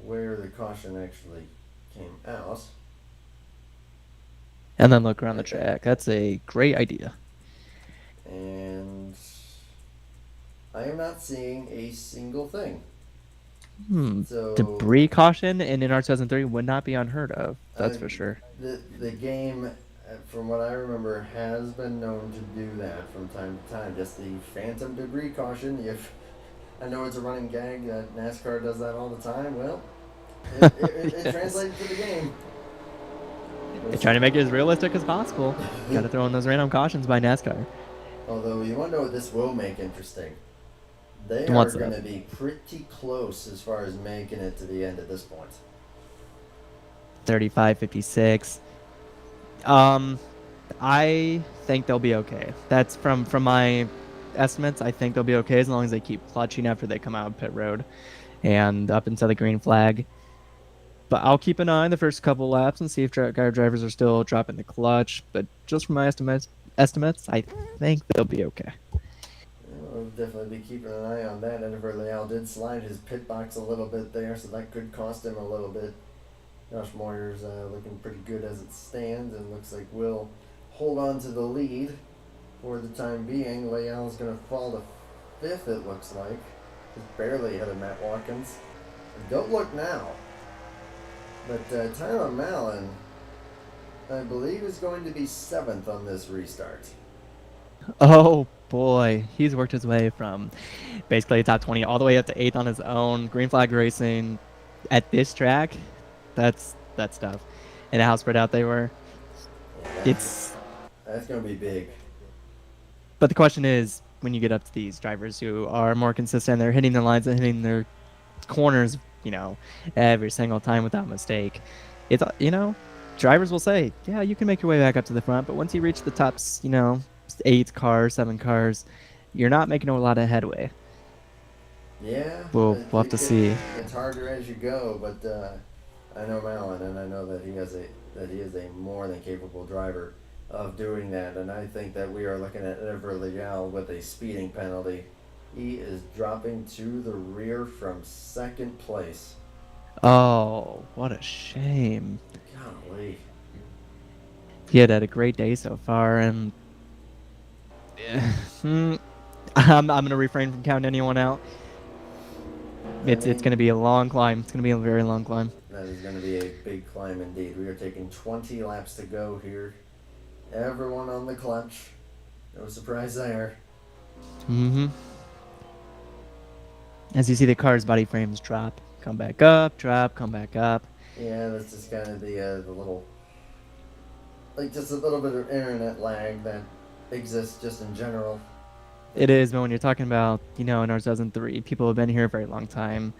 where the caution actually came out. And then look around the track. That's a great idea. And I am not seeing a single thing. So debris caution in NR 2003 would not be unheard of. That's for sure. The game, from what I remember, has been known to do that from time to time. Just the phantom debris caution. If I know it's a running gag that NASCAR does that all the time. Well, it Yes. translates to the game. They're trying to make it as realistic as possible. Got to throw in those random cautions by NASCAR. Although you want to know what this will make interesting. They are What's going that? to be pretty close as far as making it to the end at this point. 35-56. I think they'll be okay. That's from my estimates. I think they'll be okay as long as they keep clutching after they come out of pit road and up into the green flag. But I'll keep an eye on the first couple laps and see if drivers are still dropping the clutch. But just from my estimates, I think they'll be okay. We'll definitely be keeping an eye on that. Ediver Leal did slide his pit box a little bit there, so that could cost him a little bit. Josh Moyer's looking pretty good as it stands, and looks like we'll hold on to the lead for the time being. Leal's going to fall to fifth, it looks like. He's barely ahead of Matt Watkins. Don't look now. But Tyler Mallon, I believe, is going to be seventh on this restart. Oh boy, he's worked his way from basically top 20 all the way up to 8th on his own. Green flag racing at this track, that's tough. And how spread out they were. That's going to be big. But the question is, when you get up to these drivers who are more consistent, they're hitting the lines and hitting their corners, every single time without mistake. It's, drivers will say, yeah, you can make your way back up to the front, but once you reach the tops, 8 cars, 7 cars, you're not making a lot of headway. Yeah. We'll have to see. It's harder as you go, but I know Mallon, and I know that he is a more than capable driver of doing that, and I think that we are looking at Ediver Leal with a speeding penalty. He is dropping to the rear from second place. Oh, what a shame. Golly. He had a great day so far, and I'm going to refrain from counting anyone out. It's going to be a long climb. It's going to be a very long climb. That is going to be a big climb indeed. We are taking 20 laps to go here. Everyone on the clutch. No surprise there. As you see the car's body frames drop, come back up, drop, come back up. Yeah, that's just kind of the little, like just a little bit of internet lag that exists just in general. It is, but when you're talking about, in our 2003, people have been here a very long time.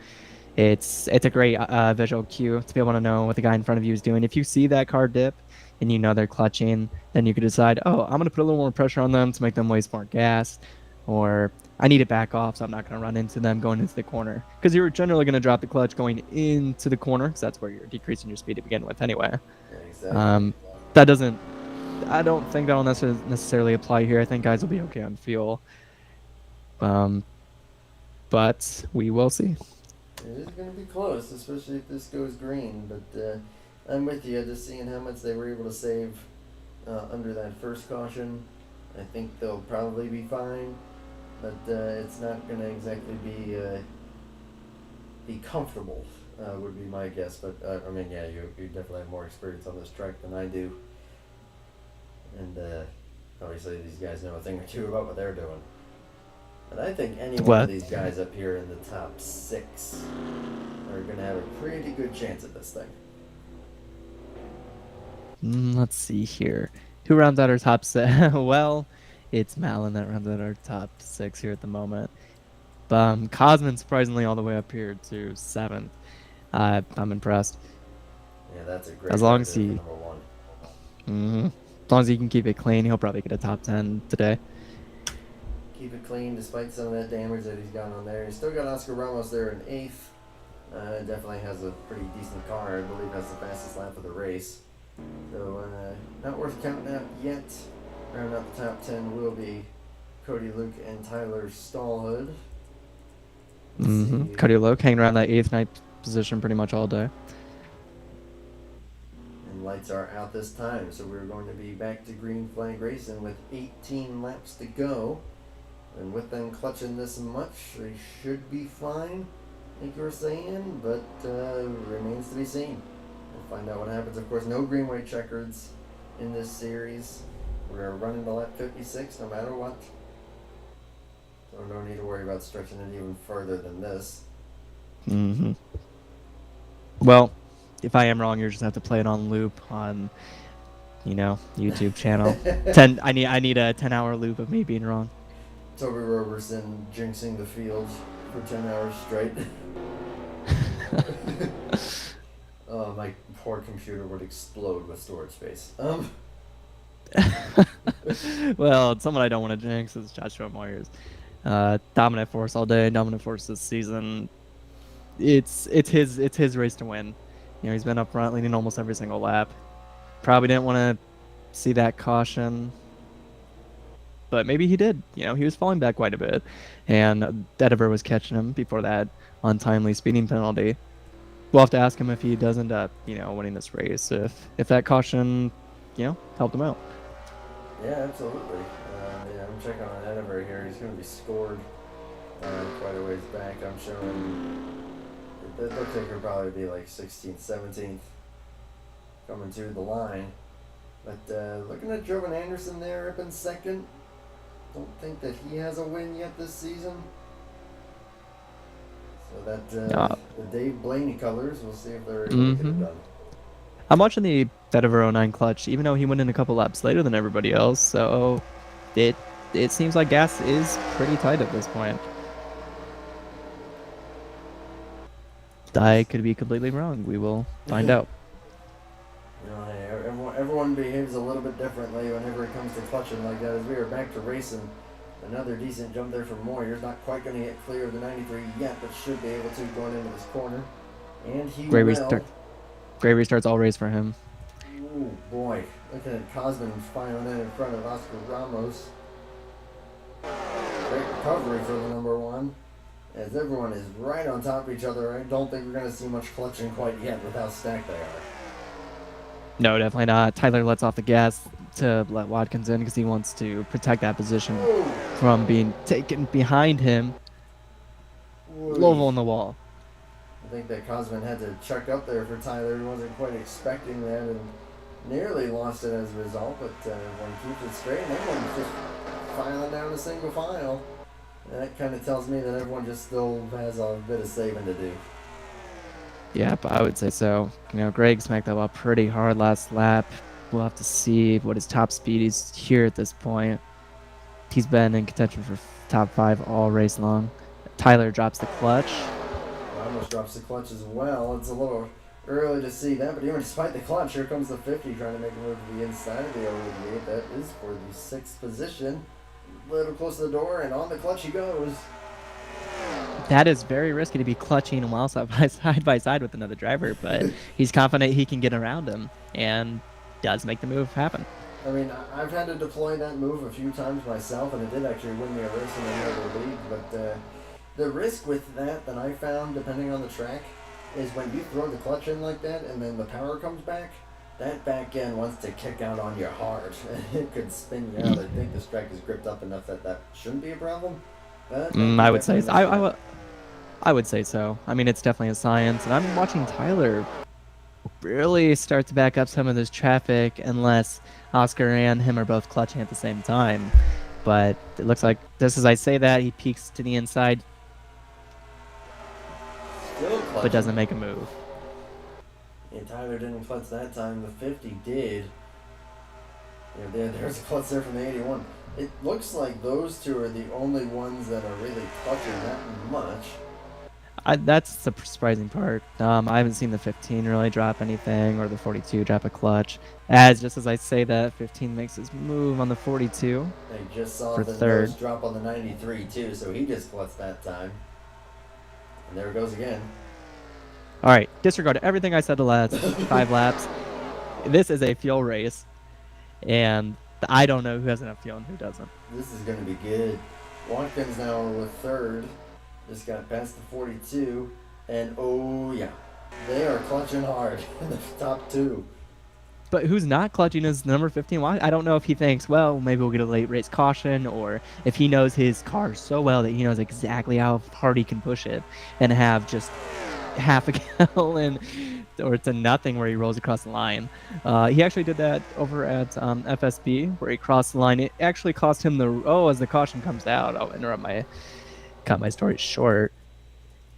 It's a great visual cue to be able to know what the guy in front of you is doing. If you see that car dip and they're clutching, then you could decide, oh, I'm going to put a little more pressure on them to make them waste more gas, or I need to back off so I'm not going to run into them going into the corner. Because you're generally going to drop the clutch going into the corner, because that's where you're decreasing your speed to begin with anyway. Yeah, exactly. That doesn't, I don't think that'll necessarily apply here. I think guys will be okay on fuel. But we will see. It is going to be close, especially if this goes green. But I'm with you, just seeing how much they were able to save under that first caution. I think they'll probably be fine, but it's not going to exactly be comfortable, would be my guess. But I mean, yeah, you definitely have more experience on this track than I do, and obviously these guys know a thing or two about what they're doing. But I think any one of these guys up here in the top 6 are going to have a pretty good chance at this thing. Let's see here. Who rounds out our top 6? Well, it's Malin that rounds out our top 6 here at the moment. Cosman surprisingly all the way up here to 7th. I'm impressed. Yeah, that's a great as long as he, number 1. As long as he can keep it clean, he'll probably get a top 10 today. Keep it clean despite some of that damage that he's got on there. He's still got Oscar Ramos there in 8th. Definitely has a pretty decent car. I believe has the fastest lap of the race. So not worth counting out yet. Round out the top 10 will be Cody Luke and Tyler Stallhood. Cody Luke hanging around that 8th, 9th position pretty much all day. And lights are out this time, so we're going to be back to green flag racing with 18 laps to go. And with them clutching this much, they should be fine, I think you were saying, but remains to be seen. We'll find out what happens. Of course, no green white checkers in this series. We're running to lap 56 no matter what. So no need to worry about stretching it even further than this. Well, if I am wrong, you just have to play it on loop on, YouTube channel. I need a 10-hour loop of me being wrong. Toby Roberson jinxing the field for 10 hours straight. Oh, my poor computer would explode with storage space. Well, someone I don't want to jinx is Joshua Moyers. Dominant force all day, dominant force this season. It's his race to win. He's been up front leading almost every single lap. Probably didn't want to see that caution. But maybe he did. He was falling back quite a bit. And Dediver was catching him before that untimely speeding penalty. We'll have to ask him if he does end up, winning this race. If that caution, helped him out. Yeah, absolutely. I'm checking on Dediver here. He's going to be scored quite a ways back. I'm showing it looks like he'll probably be like 16th, 17th coming to the line. But looking at Jovan Anderson there up in 2nd. Don't think that he has a win yet this season. So that the Dave Blaney colors, we'll see if they're able to get it done. I'm watching the Dediver 09 clutch, even though he went in a couple laps later than everybody else. So it seems like gas is pretty tight at this point. I could be completely wrong. We will find out. Everyone behaves a little bit differently whenever it comes to clutching like that. As we are back to racing, another decent jump there from Moyers. Not quite going to get clear of the 93 yet, but should be able to going into this corner. And he Great will. restart. Great restarts all race for him. Oh boy, looking at Cosman filing in front of Oscar Ramos. Great recovery for the number 1. As everyone is right on top of each other, I don't think we're going to see much clutching quite yet with how stacked they are. No, definitely not. Tyler lets off the gas to let Watkins in because he wants to protect that position from being taken behind him. Low on the wall. I think that Cosman had to check up there for Tyler. He wasn't quite expecting that and nearly lost it as a result, but when he keeps it straight, and everyone's just filing down a single file. And that kind of tells me that everyone just still has a bit of saving to do. Yep, I would say so. Greg smacked that up pretty hard last lap. We'll have to see what his top speed is here at this point. He's been in contention for top 5 all race long. Tyler drops the clutch. Almost drops the clutch as well. It's a little early to see that, but even despite the clutch, here comes the 50 trying to make a move to the inside of the 088. That is for the 6th position. A little close to the door, and on the clutch he goes. That is very risky to be clutching while side by side with another driver, but he's confident he can get around him and does make the move happen. I mean, I've had to deploy that move a few times myself, and it did actually win me a race in another league. But the risk with that I found, depending on the track, is when you throw the clutch in like that, and then the power comes back. That back end wants to kick out on you hard, and it could spin you out. I think this track is gripped up enough that shouldn't be a problem. But I would say so. I would say so. I mean, it's definitely a science, and I'm watching Tyler really start to back up some of this traffic unless Oscar and him are both clutching at the same time. But it looks like just as I say that, he peeks to the inside, but doesn't make a move. Yeah, Tyler didn't clutch that time. The 50 did. Yeah, there's a clutch there from the 81. It looks like those two are the only ones that are really clutching that much. That's the surprising part. I haven't seen the 15 really drop anything or the 42 drop a clutch. Just as I say that, 15 makes his move on the 42. I just saw for the third. nose drop on the 93 too, so he just clutched that time. And there it goes again. All right, disregard everything I said the last 5 laps. This is a fuel race, and I don't know who has enough fuel and who doesn't. This is going to be good. Watkins now with third. Just got past the 42, and oh yeah, they are clutching hard in the top 2. But who's not clutching is number 15. I don't know if he thinks, well, maybe we'll get a late race caution, or if he knows his car so well that he knows exactly how hard he can push it and have just half a gallon or to nothing where he rolls across the line. He actually did that over at FSB where he crossed the line. It actually cost him as the caution comes out. I'll cut my story short.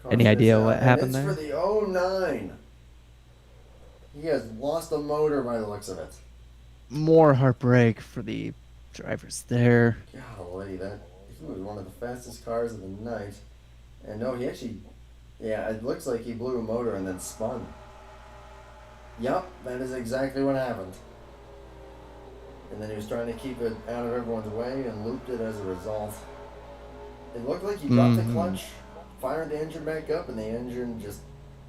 Any idea what happened there? It's for the 09. He has lost a motor by the looks of it. More heartbreak for the drivers there. Golly, he was one of the fastest cars of the night. And no, he actually, it looks like he blew a motor and then spun. Yup, that is exactly what happened. And then he was trying to keep it out of everyone's way and looped it as a result. It looked like he dropped the clutch, fired the engine back up, and the engine just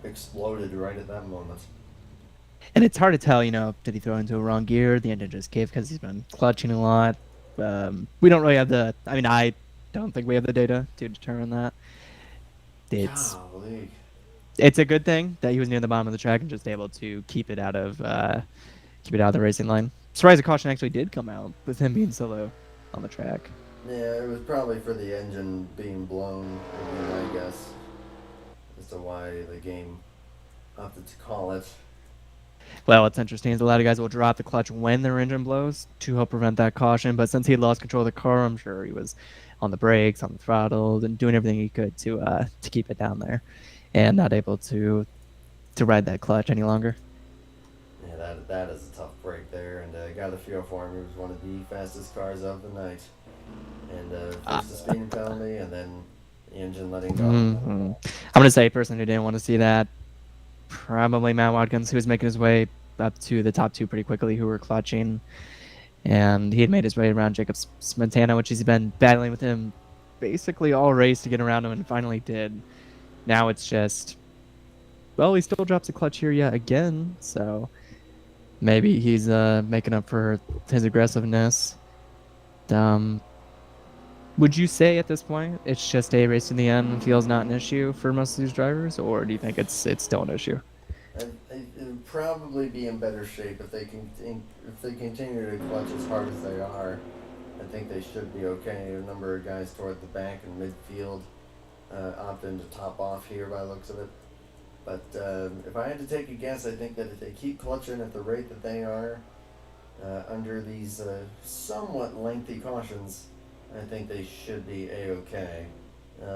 exploded right at that moment. And it's hard to tell, did he throw into a wrong gear? The engine just gave because he's been clutching a lot. We don't really have I don't think we have the data to determine that. It's a good thing that he was near the bottom of the track and just able to keep it out of the racing line. Surprised the caution actually did come out with him being so low on the track. Yeah, it was probably for the engine being blown, I guess, as to why the game opted to call it. Well, what's interesting is a lot of guys will drop the clutch when their engine blows to help prevent that caution, but since he lost control of the car, I'm sure he was on the brakes, on the throttle, and doing everything he could to keep it down there, and not able to ride that clutch any longer. Yeah, that is a tough break there, and got a feel for him. He was one of the fastest cars of the night. And first the speeding penalty, and then the engine letting go. I'm going to say a person who didn't want to see that, probably Matt Watkins, who was making his way up to the top 2 pretty quickly, who were clutching. And he had made his way around Jacob Montana, which he's been battling with him basically all race to get around him, and finally did. Now it's just, well, he still drops a clutch here yet again, so maybe he's making up for his aggressiveness. Would you say at this point it's just a race to the end and feels not an issue for most of these drivers, or do you think it's still an issue? It would probably be in better shape if they continue to clutch as hard as they are. I think they should be okay. A number of guys toward the back and midfield opting to top off here by the looks of it. But if I had to take a guess, I think that if they keep clutching at the rate that they are under these somewhat lengthy cautions, I think they should be A-okay.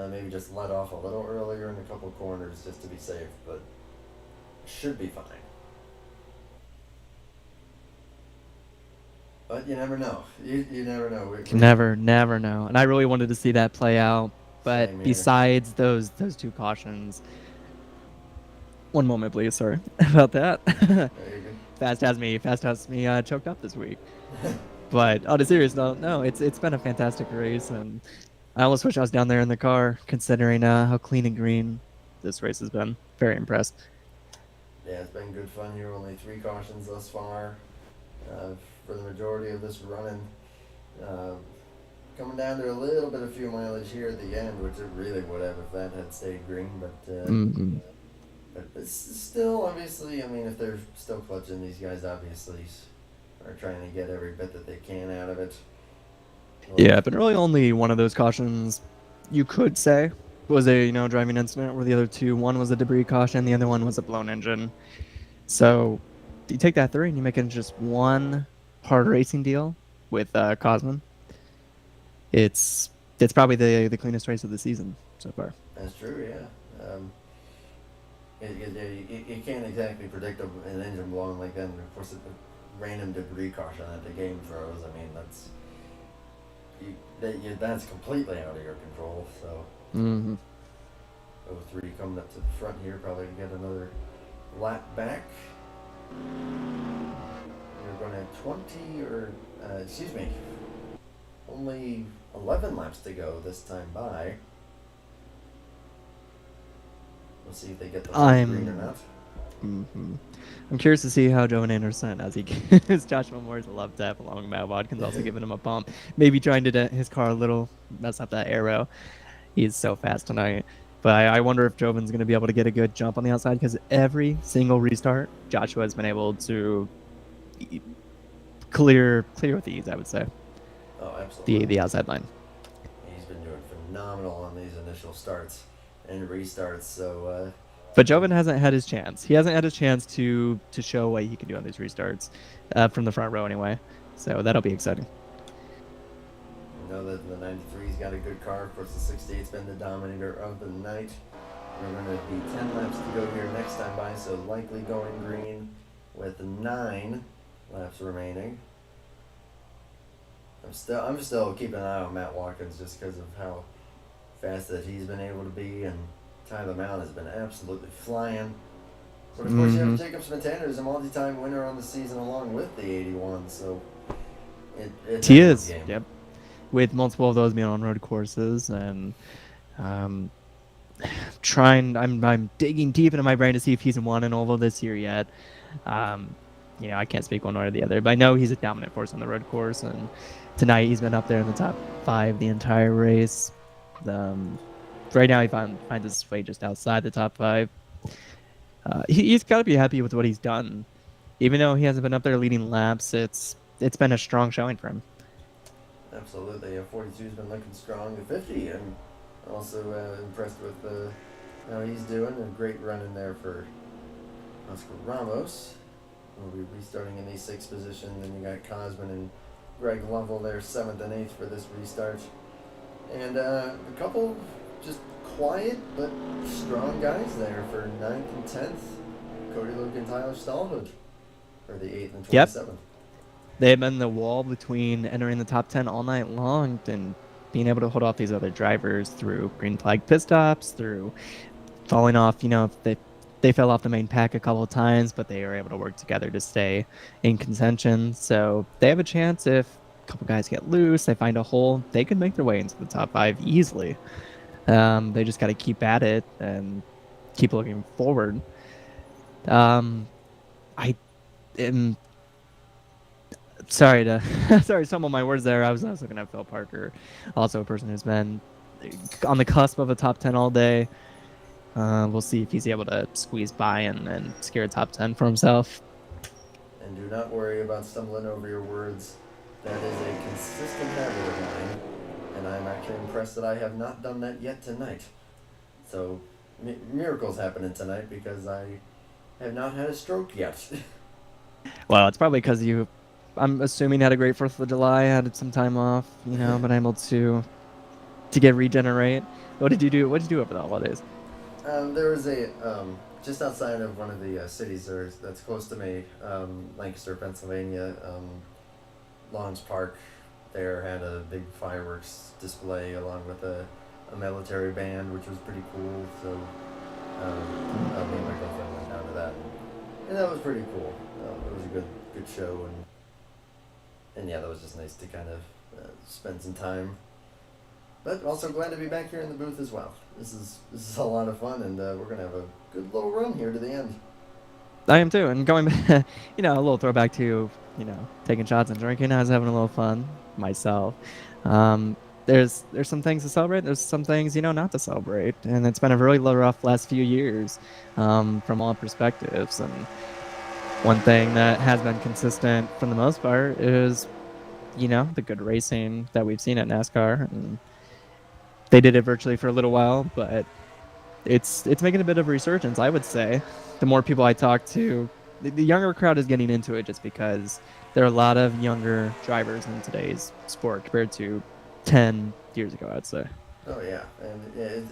Maybe just let off a little earlier in a couple corners just to be safe, but should be fine. But you never know. You never know. Never know. And I really wanted to see that play out. But besides those 2 cautions, one moment, please. Sorry about that. There you go. Fast has me choked up this week. But on a serious note, no, it's been a fantastic race, and I almost wish I was down there in the car, considering how clean and green this race has been. Very impressed. Yeah, it's been good fun here. Only 3 cautions thus far for the majority of this running. Uh, Coming down to a little bit of fuel mileage here at the end, which it really would have if that had stayed green, Mm-hmm. but it's still, obviously, I mean, if they're still clutching, these guys obviously are trying to get every bit that they can out of it. Well, Yeah, but really only one of those cautions you could say was a driving incident, where the other two, one was a debris caution, the other one was a blown engine. So you take that 3 and you make it just one hard racing deal with Cosman. It's probably the cleanest race of the season so far. that's true, yeah. You can't exactly predict an engine blowing like that, and of course, a random debris caution that the game throws. I mean, that's completely out of your control. So, Mm-hmm. 03 coming up to the front here, probably get another lap back. We're going to have 20 or, excuse me, only 11 laps to go this time by. We'll see if they get the green or not. Mm-hmm. I'm curious to see how Jovan Anderson, as he gives Joshua Moore's a love tap along Matt Watkins, also giving him a pump, maybe trying to dent his car a little, mess up that aero. He's so fast tonight. But I wonder if Jovan's going to be able to get a good jump on the outside, because every single restart, Joshua has been able to clear with ease, I would say. Oh, absolutely. The outside line. He's been doing phenomenal on these initial starts and restarts. So, but Jovan hasn't had his chance. He hasn't had his chance to show what he can do on these restarts, from the front row anyway. So that'll be exciting. I know that the 93's got a good car. Of course, the 68's been the dominator of the night. We're going to be 10 laps to go here next time by, so likely going green with 9 laps remaining. I'm still keeping an eye on Matt Watkins just because of how fast that he's been able to be, and Tyler Mount has been absolutely flying. But of course, you have Jacob Smetana, who's a multi-time winner on the season along with the 81, so it's he a is. game. Yep. With multiple of those being on road courses, and I'm digging deep into my brain to see if he's won an oval this year yet. I can't speak one way or the other, but I know he's a dominant force on the road course, and tonight he's been up there in the top 5 the entire race. Right now he finds his way just outside the top 5. He's got to be happy with what he's done, even though he hasn't been up there leading laps. It's been a strong showing for him. Absolutely. 42's been looking strong. The 50, I'm also impressed with how he's doing. A great run in there for Oscar Ramos. We'll be restarting in the 6th position. Then you got Cosman and Greg Lovell there, 7th and 8th for this restart. And a couple just quiet but strong guys there for 9th and 10th. Cody Luke and Tyler Stallhood for the 8th and 27th. Yep. They've been the wall between entering the top 10 all night long and being able to hold off these other drivers through green flag pit stops, through falling off. They fell off the main pack a couple of times, but they were able to work together to stay in contention. So they have a chance. If a couple guys get loose, they find a hole, they could make their way into the top 5 easily. They just got to keep at it and keep looking forward. I am sorry some of my words there. I was looking at Phil Parker, also a person who's been on the cusp of a top 10 all day. We'll see if he's able to squeeze by and scare a top 10 for himself. And do not worry about stumbling over your words. That is a consistent habit of mine, and I'm actually impressed that I have not done that yet tonight. So, miracles happening tonight because I have not had a stroke yet. Well, it's probably because I'm assuming, had a great 4th of July, had some time off, been able to get regenerate. What did you do over the holidays? There was just outside of one of the cities that's close to me, Lancaster, Pennsylvania, Lawrence Park, there had a big fireworks display along with a military band, which was pretty cool. So me and my girlfriend went down to that, and that was pretty cool. It was a good show, And yeah, that was just nice to kind of spend some time. But also glad to be back here in the booth as well. This is a lot of fun, and we're gonna have a good little run here to the end. I am too. And going back, a little throwback to, taking shots and drinking. I was having a little fun myself. There's some things to celebrate. There's some things, not to celebrate. And it's been a really rough last few years from all perspectives. And one thing that has been consistent for the most part is, the good racing that we've seen at NASCAR. And they did it virtually for a little while, but it's making a bit of a resurgence, I would say. The more people I talk to, the younger crowd is getting into it just because there are a lot of younger drivers in today's sport compared to 10 years ago, I'd say. Oh yeah, and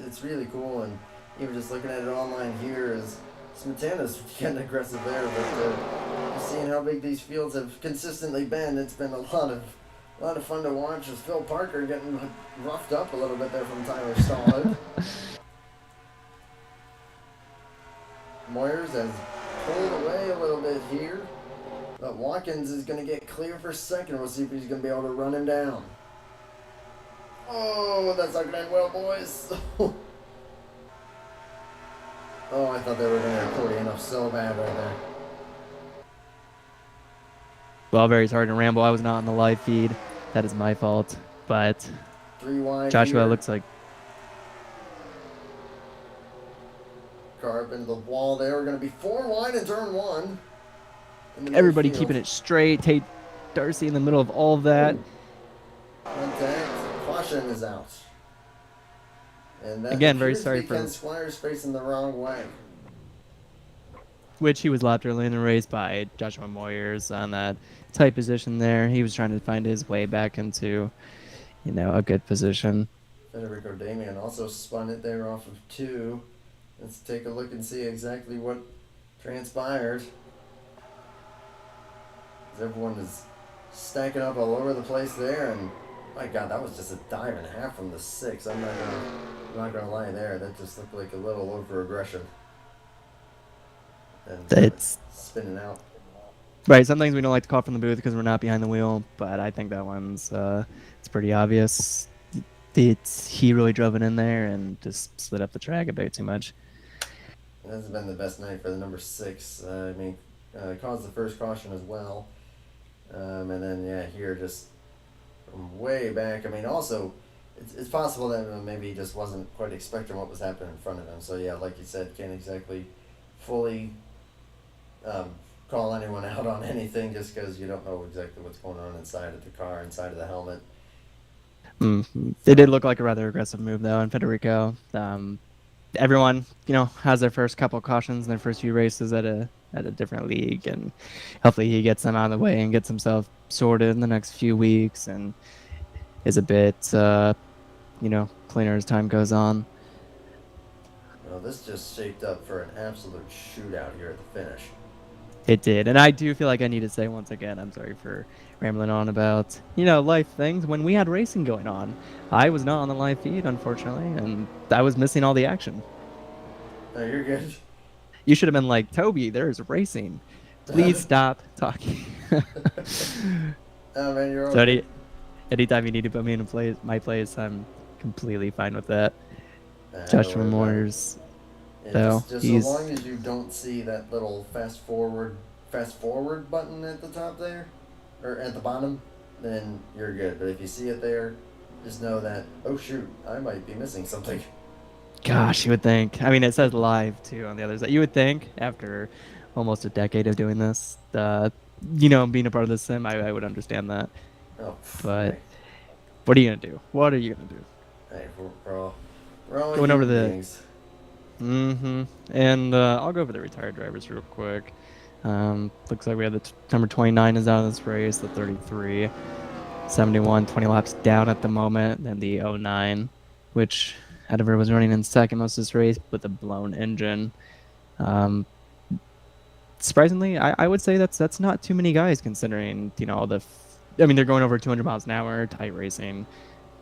it's really cool, and even just looking at it online here is Smetana's getting aggressive there, but seeing how big these fields have consistently been, it's been a lot of fun to watch. As Phil Parker getting roughed up a little bit there from Tyler Stallard. Moyers has pulled away a little bit here, but Watkins is going to get clear for second. We'll see if he's going to be able to run him down. Oh, that's not going to end well, boys. Oh, I thought they were going to accordion up so bad right there. Well, very sorry to ramble. I was not on the live feed. That is my fault. But 3 wide Joshua here. looks like... Carve into the wall there. We're going to be 4 wide in turn 1. Everybody keeping it straight. Tate Darcy in the middle of all of that. Contact. Caution is out. And that again, very sorry for Ken Squires facing the wrong way. Which he was lapped early in the race by Joshua Moyers on that tight position there. He was trying to find his way back into, a good position. Federico Damian also spun it there off of 2. Let's take a look and see exactly what transpired. As everyone is stacking up all over the place there, and my God, that was just a dive and a half from the 6. I'm not gonna lie there. That just looked like a little over aggression. And it's spinning out. Right, some things we don't like to call from the booth because we're not behind the wheel, but I think that one's it's pretty obvious. He really drove it in there and just slid up the track a bit too much. This has been the best night for the number 6. Caused the first caution as well. And then, here just from way back. Also, it's possible that maybe he just wasn't quite expecting what was happening in front of him. So, like you said, can't exactly fully call anyone out on anything just because you don't know exactly what's going on inside of the car, inside of the helmet. It did look like a rather aggressive move, though, in Federico. Everyone, has their first couple cautions in their first few races at a different league, and hopefully he gets them out of the way and gets himself sorted in the next few weeks and is a bit, cleaner as time goes on. Well, this just shaped up for an absolute shootout here at the finish. It did, and I do feel like I need to say once again, I'm sorry for rambling on about, life things. When we had racing going on, I was not on the live feed, unfortunately, and I was missing all the action. No, you're good. You should have been like, Toby, there's racing. Please stop talking. Oh, man, you're So okay. anytime you need to put me in my place, I'm completely fine with that. Joshua Don't worry about it. Moyers, though, Just he's... so long as you don't see that little fast forward button at the top there, or at the bottom, then you're good. But if you see it there, just know that, oh shoot, I might be missing something. Gosh, you would think. It says live, too, on the other side. You would think, after almost a decade of doing this, being a part of the sim, I would understand that. Oh, But hey, what are you going to do? What are you going to do? hey, we're all Going over human the- beings. And I'll go over the retired drivers real quick. Looks like we have the number 29 is out of this race, the 33, 71, 20 laps down at the moment, and the 09, which Ediver was running in second most of this race with a blown engine. Surprisingly, I would say that's not too many guys considering, all the... they're going over 200 miles an hour, tight racing.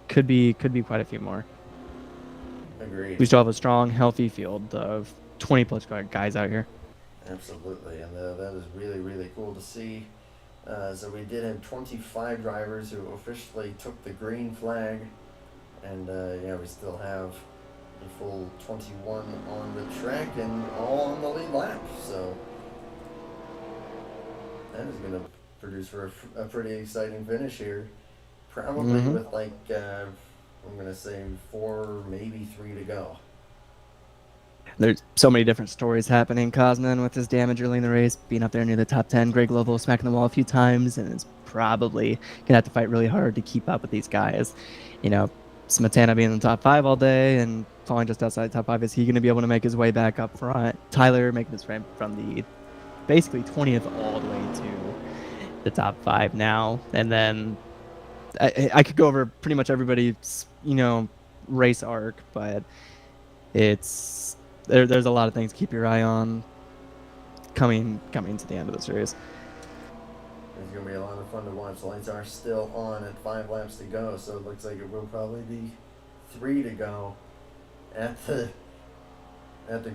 Could be quite a few more. Agreed. We still have a strong, healthy field of 20 plus guys out here. Absolutely, and that is really, really cool to see. So we did have 25 drivers who officially took the green flag, and we still have a full 21 on the track and all on the lead lap. So that is going to produce for a pretty exciting finish here. Probably with I'm going to say 4, maybe 3 to go. There's so many different stories happening. Cosman with his damage early in the race, being up there near the top 10. Greg Lovell smacking the wall a few times, and is probably going to have to fight really hard to keep up with these guys. Smetana being in the top 5 all day and falling just outside the top 5. Is he going to be able to make his way back up front? Tyler making his way from the basically 20th all the way to the top 5 now. And then I could go over pretty much everybody's, race arc, but it's... There's a lot of things to keep your eye on coming to the end of the series. It's going to be a lot of fun to watch. The lights are still on at 5 laps to go, so it looks like it will probably be 3 to go at the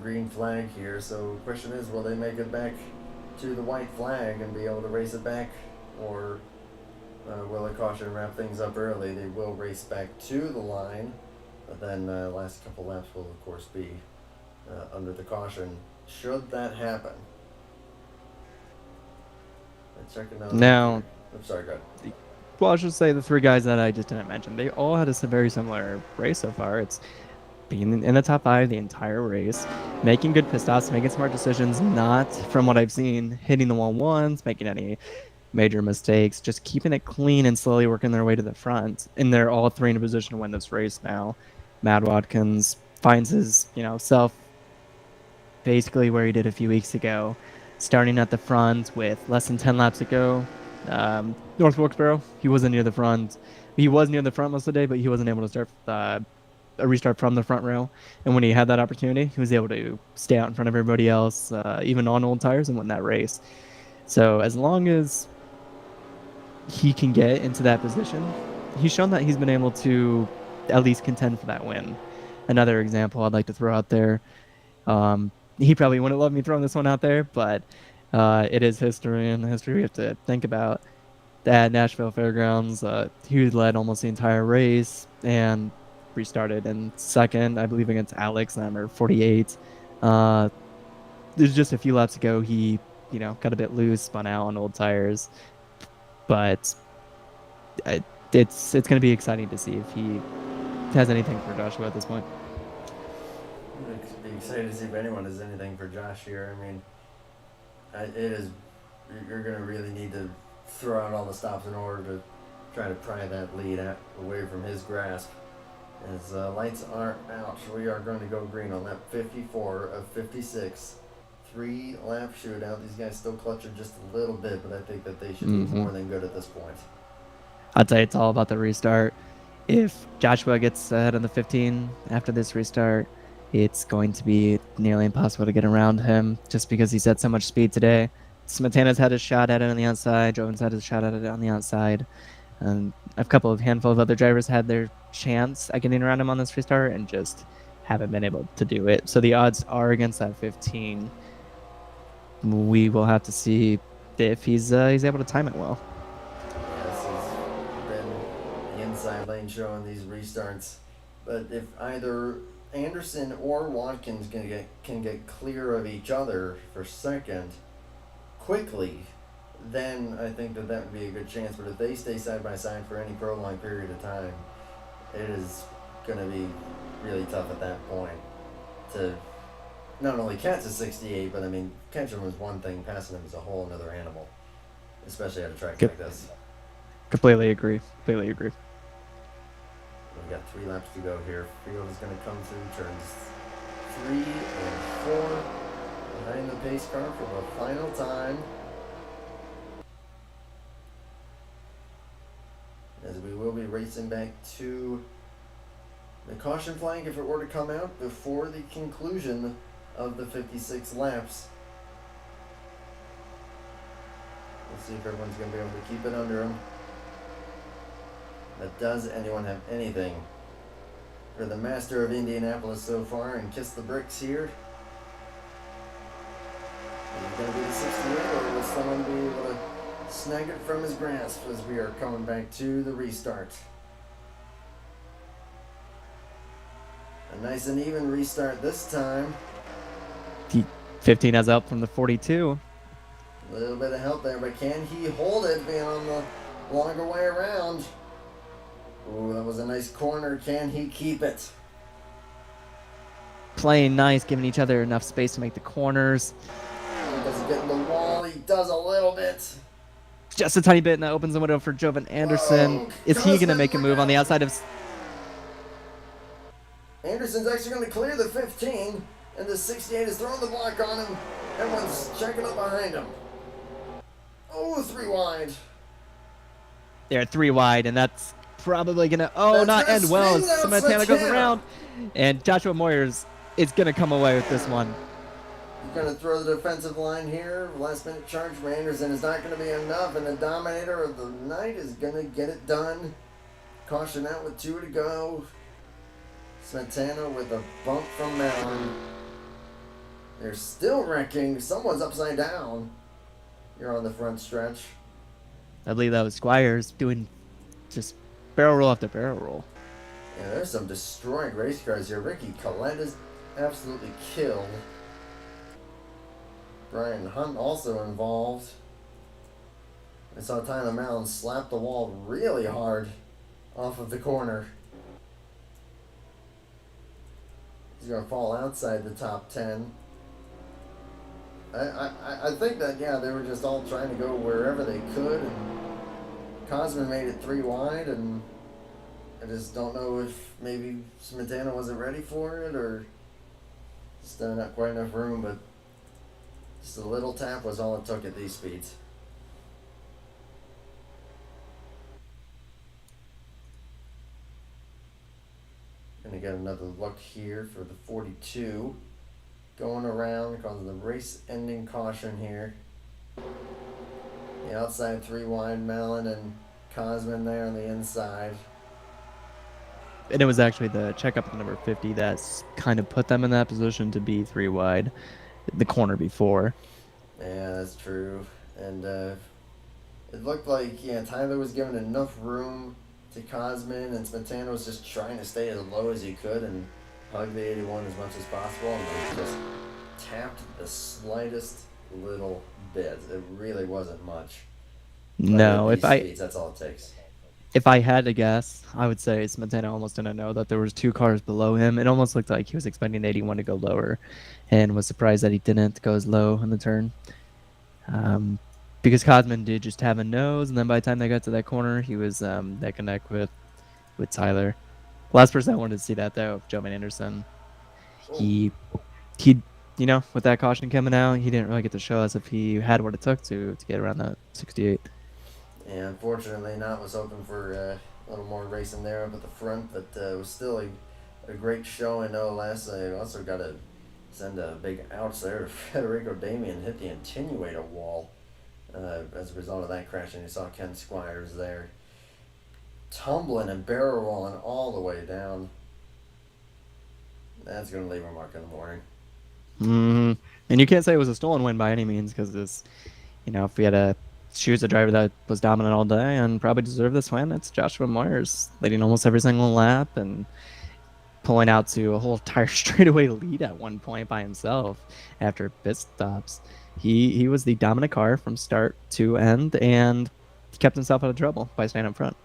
green flag here. So the question is, will they make it back to the white flag and be able to race it back, or will a caution wrap things up early? They will race back to the line, but then last couple laps will of course be under the caution, should that happen. Checking out now. I'm sorry, go ahead. Well, I should say the 3 guys that I just didn't mention, they all had a very similar race so far. It's being in the top 5 the entire race, making good pit stops, making smart decisions, not, from what I've seen, hitting the wall once, making any major mistakes, just keeping it clean and slowly working their way to the front. And they're all 3 in a position to win this race now. Matt Watkins finds his, self basically where he did a few weeks ago, starting at the front with less than 10 laps to go. North Wilkesboro, he wasn't near the front. He was near the front most of the day, but he wasn't able to start a restart from the front row. And when he had that opportunity, he was able to stay out in front of everybody else, even on old tires, and win that race. So as long as he can get into that position, he's shown that he's been able to at least contend for that win. Another example I'd like to throw out there, he probably wouldn't love me throwing this one out there, but it is history, and history we have to think about. At Nashville Fairgrounds, he led almost the entire race and restarted in second, I believe, against Alex, number 48. There's just a few laps ago, he, got a bit loose, spun out on old tires, but it's going to be exciting to see if he has anything for Joshua at this point. I'd be excited to see if anyone has anything for Josh here. I mean, you're going to really need to throw out all the stops in order to try to pry that lead away from his grasp. As lights are out, we are going to go green on lap 54 of 56. 3-lap shootout. These guys still clutching just a little bit, but I think that they should be more than good at this point. I'd say it's all about the restart. If Joshua gets ahead of the 15 after this restart, it's going to be nearly impossible to get around him just because he's had so much speed today. Smetana's had a shot at it on the outside. Joven's had a shot at it on the outside. And a handful of other drivers had their chance at getting around him on this restart and just haven't been able to do it. So the odds are against that 15. We will have to see if he's able to time it well. Yes, he's been the inside lane showing these restarts. But if either Anderson or Watkins can get clear of each other for second quickly, then I think that would be a good chance. But if they stay side by side for any prolonged period of time, it is going to be really tough at that point to not only catch a 68, but I mean, catching him is one thing, passing him is a whole another animal, especially at a track like this. Completely agree. We've got 3 laps to go here. Field is going to come through turns 3 and 4 behind the pace car for the final time. As we will be racing back to the caution flag if it were to come out before the conclusion of the 56 laps. We'll see if everyone's going to be able to keep it under them. But does anyone have anything for the master of Indianapolis so far and kiss the bricks here? Is it going to be the 68, or will someone be able to snag it from his grasp as we are coming back to the restart. A nice and even restart this time. 15 has help from the 42. A little bit of help there, but can he hold it being on the longer way around? Ooh, that was a nice corner. Can he keep it? Playing nice, giving each other enough space to make the corners. He doesn't get in the wall. He does a little bit. Just a tiny bit, and that opens the window for Jovan Anderson. Whoa, Is he going to make a move on the outside of... Anderson's actually going to clear the 15, and the 68 is throwing the block on him. Everyone's checking up behind him. Oh, 3 wide. They're 3 wide, and that's probably going to... Oh, not end well as Smetana goes around. And Joshua Moyers is going to come away with this one. He's going to throw the defensive line here. Last minute charge for Anderson is not going to be enough, and the dominator of the night is going to get it done. Caution out with 2 to go. Smetana with a bump from Mallon. They're still wrecking. Someone's upside down. You're on the front stretch. I believe that was Squires doing just barrel roll after barrel roll. Yeah, there's some destroying race cars here. Ricky Collette is absolutely killed. Brian Hunt also involved. I saw Tyler Mallon slap the wall really hard off of the corner. He's going to fall outside the top 10. I think that, yeah, they were just all trying to go wherever they could, and Cosman made it 3 wide, and I just don't know if maybe Smetana wasn't ready for it, or just not quite enough room, but just a little tap was all it took at these speeds. Gonna get another look here for the 42. Going around, causing the race-ending caution here. The outside 3 wide, Mallon and Cosman there on the inside. And it was actually the checkup at number 50 that's kind of put them in that position to be 3 wide, the corner before. Yeah, that's true. And it looked like, yeah, Tyler was given enough room to Cosman, and Smetana was just trying to stay as low as he could and hug the 81 as much as possible, and they just tapped the slightest little bit. It really wasn't much. No, That's all it takes. If I had to guess, I would say Smetana almost didn't know that there was 2 cars below him. It almost looked like he was expecting the 81 to go lower, and was surprised that he didn't go as low in the turn. Because Cosman did just have a nose, and then by the time they got to that corner, he was neck and neck with Tyler. Last person I wanted to see that though, Jovan Anderson. He, you know, with that caution coming out, he didn't really get to show us if he had what it took to get around that 68. Yeah, unfortunately not. Was hoping for a little more racing there up at the front, but it was still a great showing. Last I also got to send a big ouch there to Federico Damian, hit the attenuator wall as a result of that crash, and you saw Ken Squires there tumbling and barrel rolling all the way down. That's going to leave a mark in the morning. Mm-hmm. And you can't say it was a stolen win by any means, because this, you know, if we had to choose a driver that was dominant all day and probably deserved this win, it's Joshua Moyers, leading almost every single lap and pulling out to a whole entire straightaway lead at one point by himself after pit stops. He was the dominant car from start to end and kept himself out of trouble by staying up front.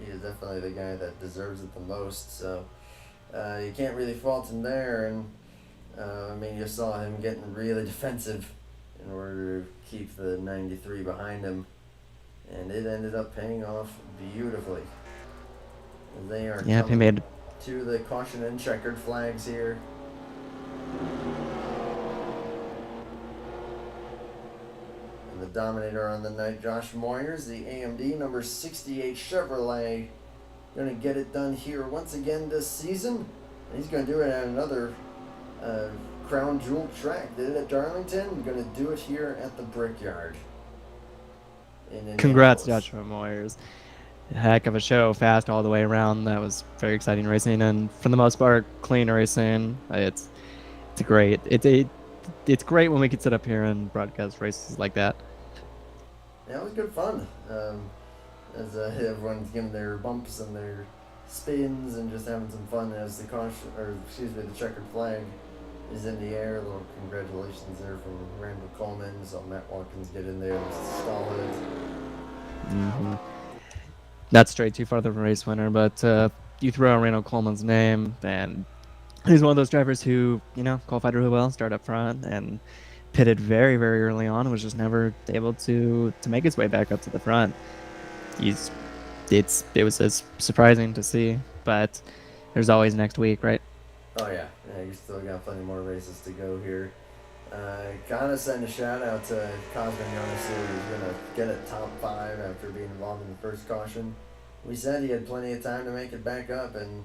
He is definitely the guy that deserves it the most, so you can't really fault him there. And I mean, you saw him getting really defensive in order to keep the 93 behind him, and it ended up paying off beautifully. They are coming to the caution and checkered flags here. And the dominator on the night, Josh Moyers, the AMD number 68 Chevrolet, going to get it done here once again this season. And he's going to do it at another crown jewel track. Did it at Darlington. We're going to do it here at the Brickyard. Congrats, Joshua Moyers. Heck of a show, fast all the way around. That was very exciting racing, and for the most part, clean racing. It's great. It's great when we can sit up here and broadcast races like that. Yeah, it was good fun. As everyone's giving their bumps and their spins and just having some fun as the the checkered flag is in the air. A little congratulations there from Randall Coleman. So Matt Watkins get in there and stall it. Mm-hmm. Not straight too far the race winner, but you throw out Randall Coleman's name, and he's one of those drivers who, qualified really well, started up front, and pitted very, very early on, and was just never able to make his way back up to the front. It was surprising to see, but there's always next week, right? Oh yeah, you still got plenty more races to go here. Gotta send a shout out to Cosmin Jonas, who's gonna get a top 5 after being involved in the first caution. We said he had plenty of time to make it back up, and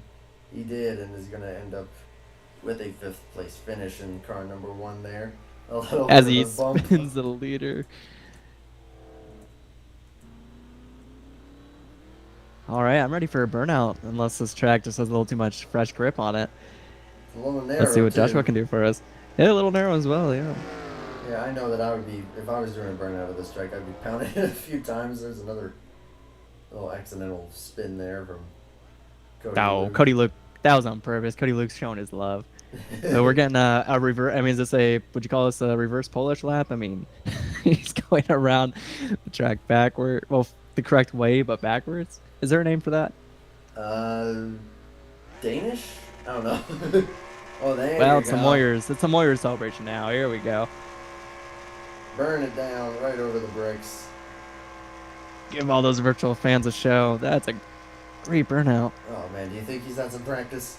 he did, and is gonna end up with a 5th place finish in car number 1 there. A little As bit he of a bump. spins the leader. All right, I'm ready for a burnout, unless this track just has a little too much fresh grip on it. It's a little narrow. Let's see what too. Joshua can do for us. Yeah, a little narrow as well, yeah. Yeah, I know that I would be, if I was doing a burnout of this track, I'd be pounding it a few times. There's another little accidental spin there from Cody Luke. Cody Luke, that was on purpose. Cody Luke's showing his love. So we're getting a reverse. I mean, would you call this a reverse Polish lap? I mean, he's going around the track backward. Well, the correct way, but backwards. Is there a name for that? Danish? I don't know. Oh, there Well, you it's go. a Moyers. It's a Moyers celebration now. Here we go. Burn it down right over the bricks. Give all those virtual fans a show. That's a great burnout. Oh man, do you think he's had some practice?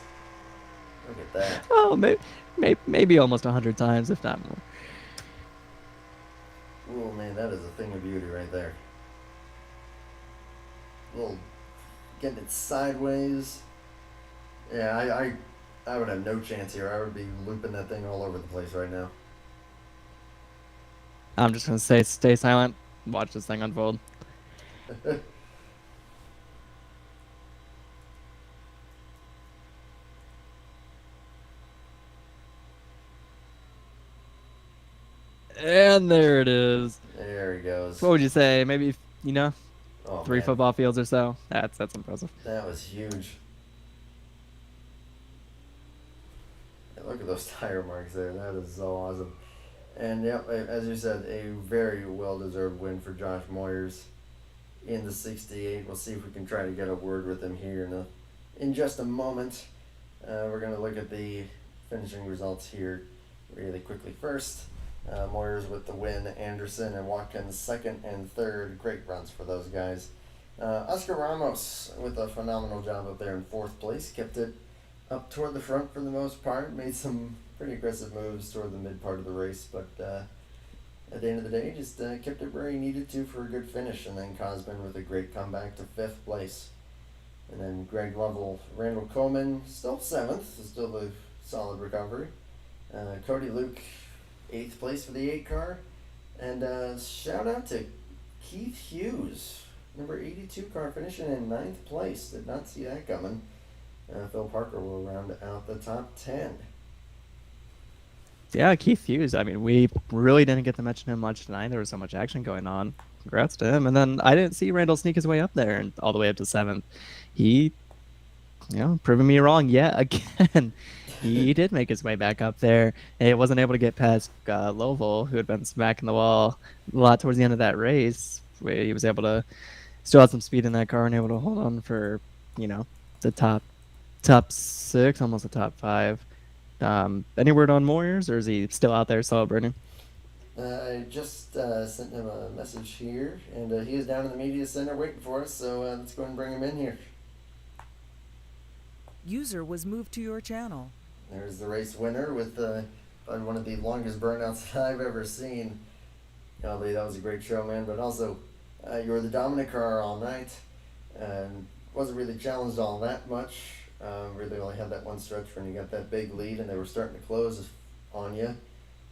Look at that. Oh, maybe almost 100 times, if not more. Oh man, that is a thing of beauty right there. Little getting it sideways. Yeah, I would have no chance here. I would be looping that thing all over the place right now. I'm just gonna say, stay silent. Watch this thing unfold. And there it is. There he goes. What would you say? Maybe, Oh, 3 man. football fields or so? That's impressive. That was huge. Yeah, look at those tire marks there. That is so awesome. And yep, as you said, a very well-deserved win for Josh Moyers in the 68. We'll see if we can try to get a word with him here in just a moment. We're going to look at the finishing results here really quickly. First, Moyers with the win, Anderson and Watkins second and third. Great runs for those guys. Oscar Ramos with a phenomenal job up there in 4th place. Kept it up toward the front for the most part. Made some pretty aggressive moves toward the mid part of the race, but at the end of the day, just kept it where he needed to for a good finish. And then Cosman with a great comeback to 5th place. And then Greg Lovell, Randall Coleman, still 7th, still a solid recovery. Cody Luke, 8th place for the 8 car. And shout out to Keith Hughes, number 82 car, finishing in 9th place. Did not see that coming. Phil Parker will round out the top 10. Yeah, Keith Hughes. I mean, we really didn't get to mention him much tonight. There was so much action going on. Congrats to him. And then I didn't see Randall sneak his way up there and all the way up to 7th. He, proving me wrong yet again. He did make his way back up there. He wasn't able to get past Lovell, who had been smacking the wall a lot towards the end of that race. Where he was able to still have some speed in that car and able to hold on for, the top 6, almost the top 5. Any word on Moyers, or is he still out there celebrating? I just sent him a message here, and he is down in the media center waiting for us, so let's go ahead and bring him in here. User was moved to your channel. There's the race winner with probably one of the longest burnouts that I've ever seen. Lee, that was a great show, man, but also you were the dominant car all night, and wasn't really challenged all that much. Really only had that one stretch when you got that big lead and they were starting to close on you.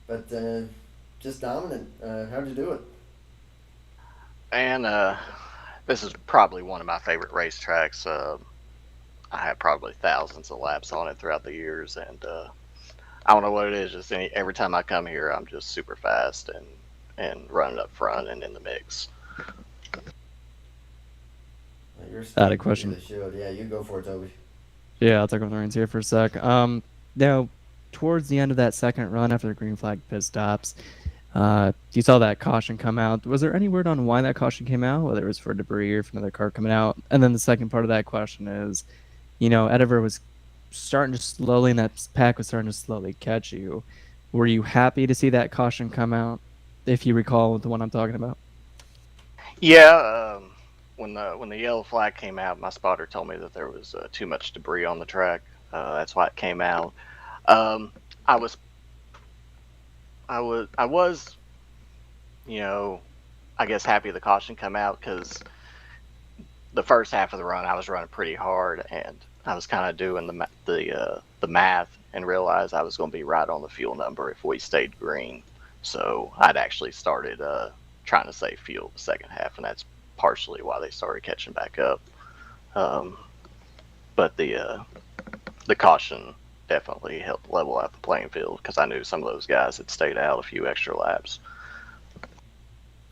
But just dominant. How'd you do it? And this is probably one of my favorite racetracks. I have probably thousands of laps on it throughout the years, and I don't know what it is. Just every time I come here, I'm just super fast and running up front and in the mix. You're I had a speaking. question. Really should. Yeah, you go for it, Toby. Yeah, I'll take over the reins here for a sec. Now, towards the end of that second run after the green flag pit stops, you saw that caution come out. Was there any word on why that caution came out, whether it was for debris or for another car coming out? And then the second part of that question is, Ediver was starting to slowly, and that pack was starting to slowly catch you. Were you happy to see that caution come out, if you recall the one I'm talking about? Yeah, when the yellow flag came out, my spotter told me that there was too much debris on the track. That's why it came out. Um, I was, I was, I guess happy the caution come out because the first half of the run I was running pretty hard and I was kind of doing the math and realized I was going to be right on the fuel number if we stayed green. So I'd actually started trying to save fuel the second half, and that's partially why they started catching back up. But the caution definitely helped level out the playing field because I knew some of those guys had stayed out a few extra laps.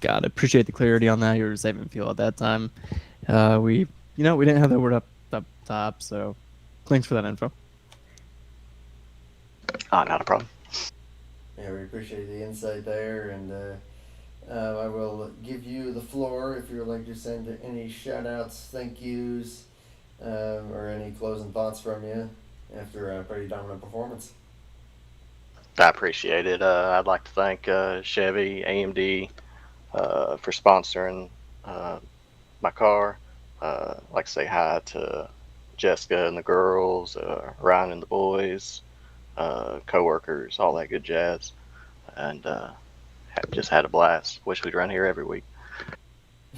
Got it. Appreciate the clarity on that. You were saving fuel at that time. We didn't have that word up top, so thanks for that info. Not a problem. Yeah, we appreciate the insight there, and I will give you the floor if you would like to send any shout-outs, thank yous, or any closing thoughts from you after a pretty dominant performance. I appreciate it. I'd like to thank Chevy, AMD for sponsoring my car. Like to say hi to Jessica and the girls, Ryan and the boys, co-workers, all that good jazz, and just had a blast. Wish we'd run here every week.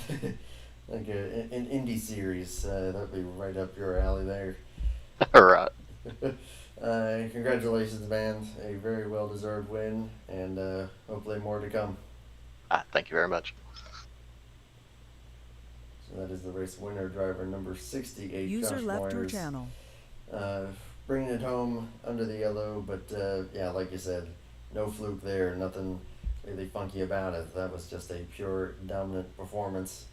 Like an indie series, that'd be right up your alley there. All right. Congratulations, man. A very well-deserved win, and hopefully more to come. Thank you very much. So that is the race winner, driver number 68, User Josh left your Moyers. channel. Bringing it home under the yellow, but yeah, like you said, no fluke there, nothing really funky about it. That was just a pure dominant performance.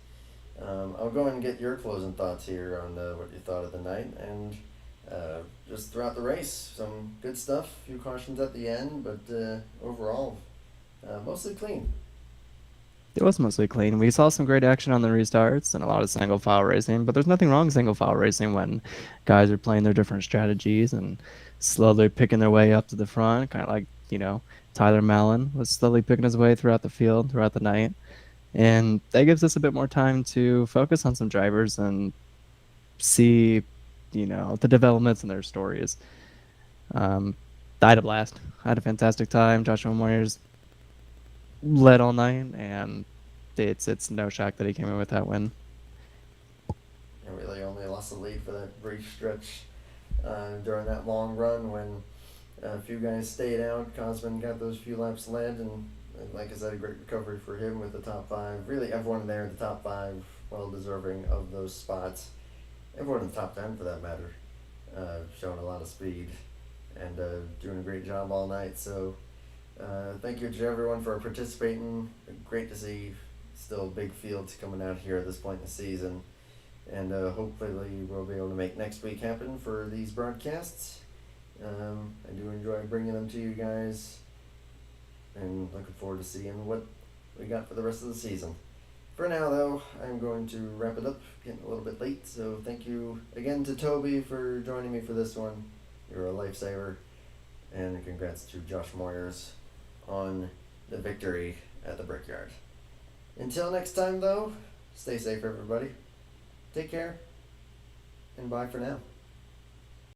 I'll go ahead and get your closing thoughts here on what you thought of the night, and just throughout the race, some good stuff, a few cautions at the end, but overall, mostly clean. It was mostly clean. We saw some great action on the restarts and a lot of single file racing, but there's nothing wrong with single file racing when guys are playing their different strategies and slowly picking their way up to the front, kind of like, Tyler Mallon was slowly picking his way throughout the field, throughout the night. And that gives us a bit more time to focus on some drivers and see, the developments in their stories. I had a blast. I had a fantastic time. Joshua Moyers led all night, and it's no shock that he came in with that win. And really only lost the lead for that brief stretch during that long run when a few guys stayed out. Cosman got those few laps led, and like I said, a great recovery for him with the top five. Really, everyone there in the top five, well deserving of those spots. Everyone in the top 10, for that matter, showing a lot of speed and doing a great job all night. So thank you to everyone for participating. Great to see still big fields coming out here at this point in the season. And hopefully we'll be able to make next week happen for these broadcasts. I do enjoy bringing them to you guys, and looking forward to seeing what we got for the rest of the season. For now, though, I'm going to wrap it up, getting a little bit late, so thank you again to Toby for joining me for this one. You're a lifesaver, and congrats to Josh Moyers on the victory at the Brickyard. Until next time, though, stay safe, everybody. Take care, and bye for now.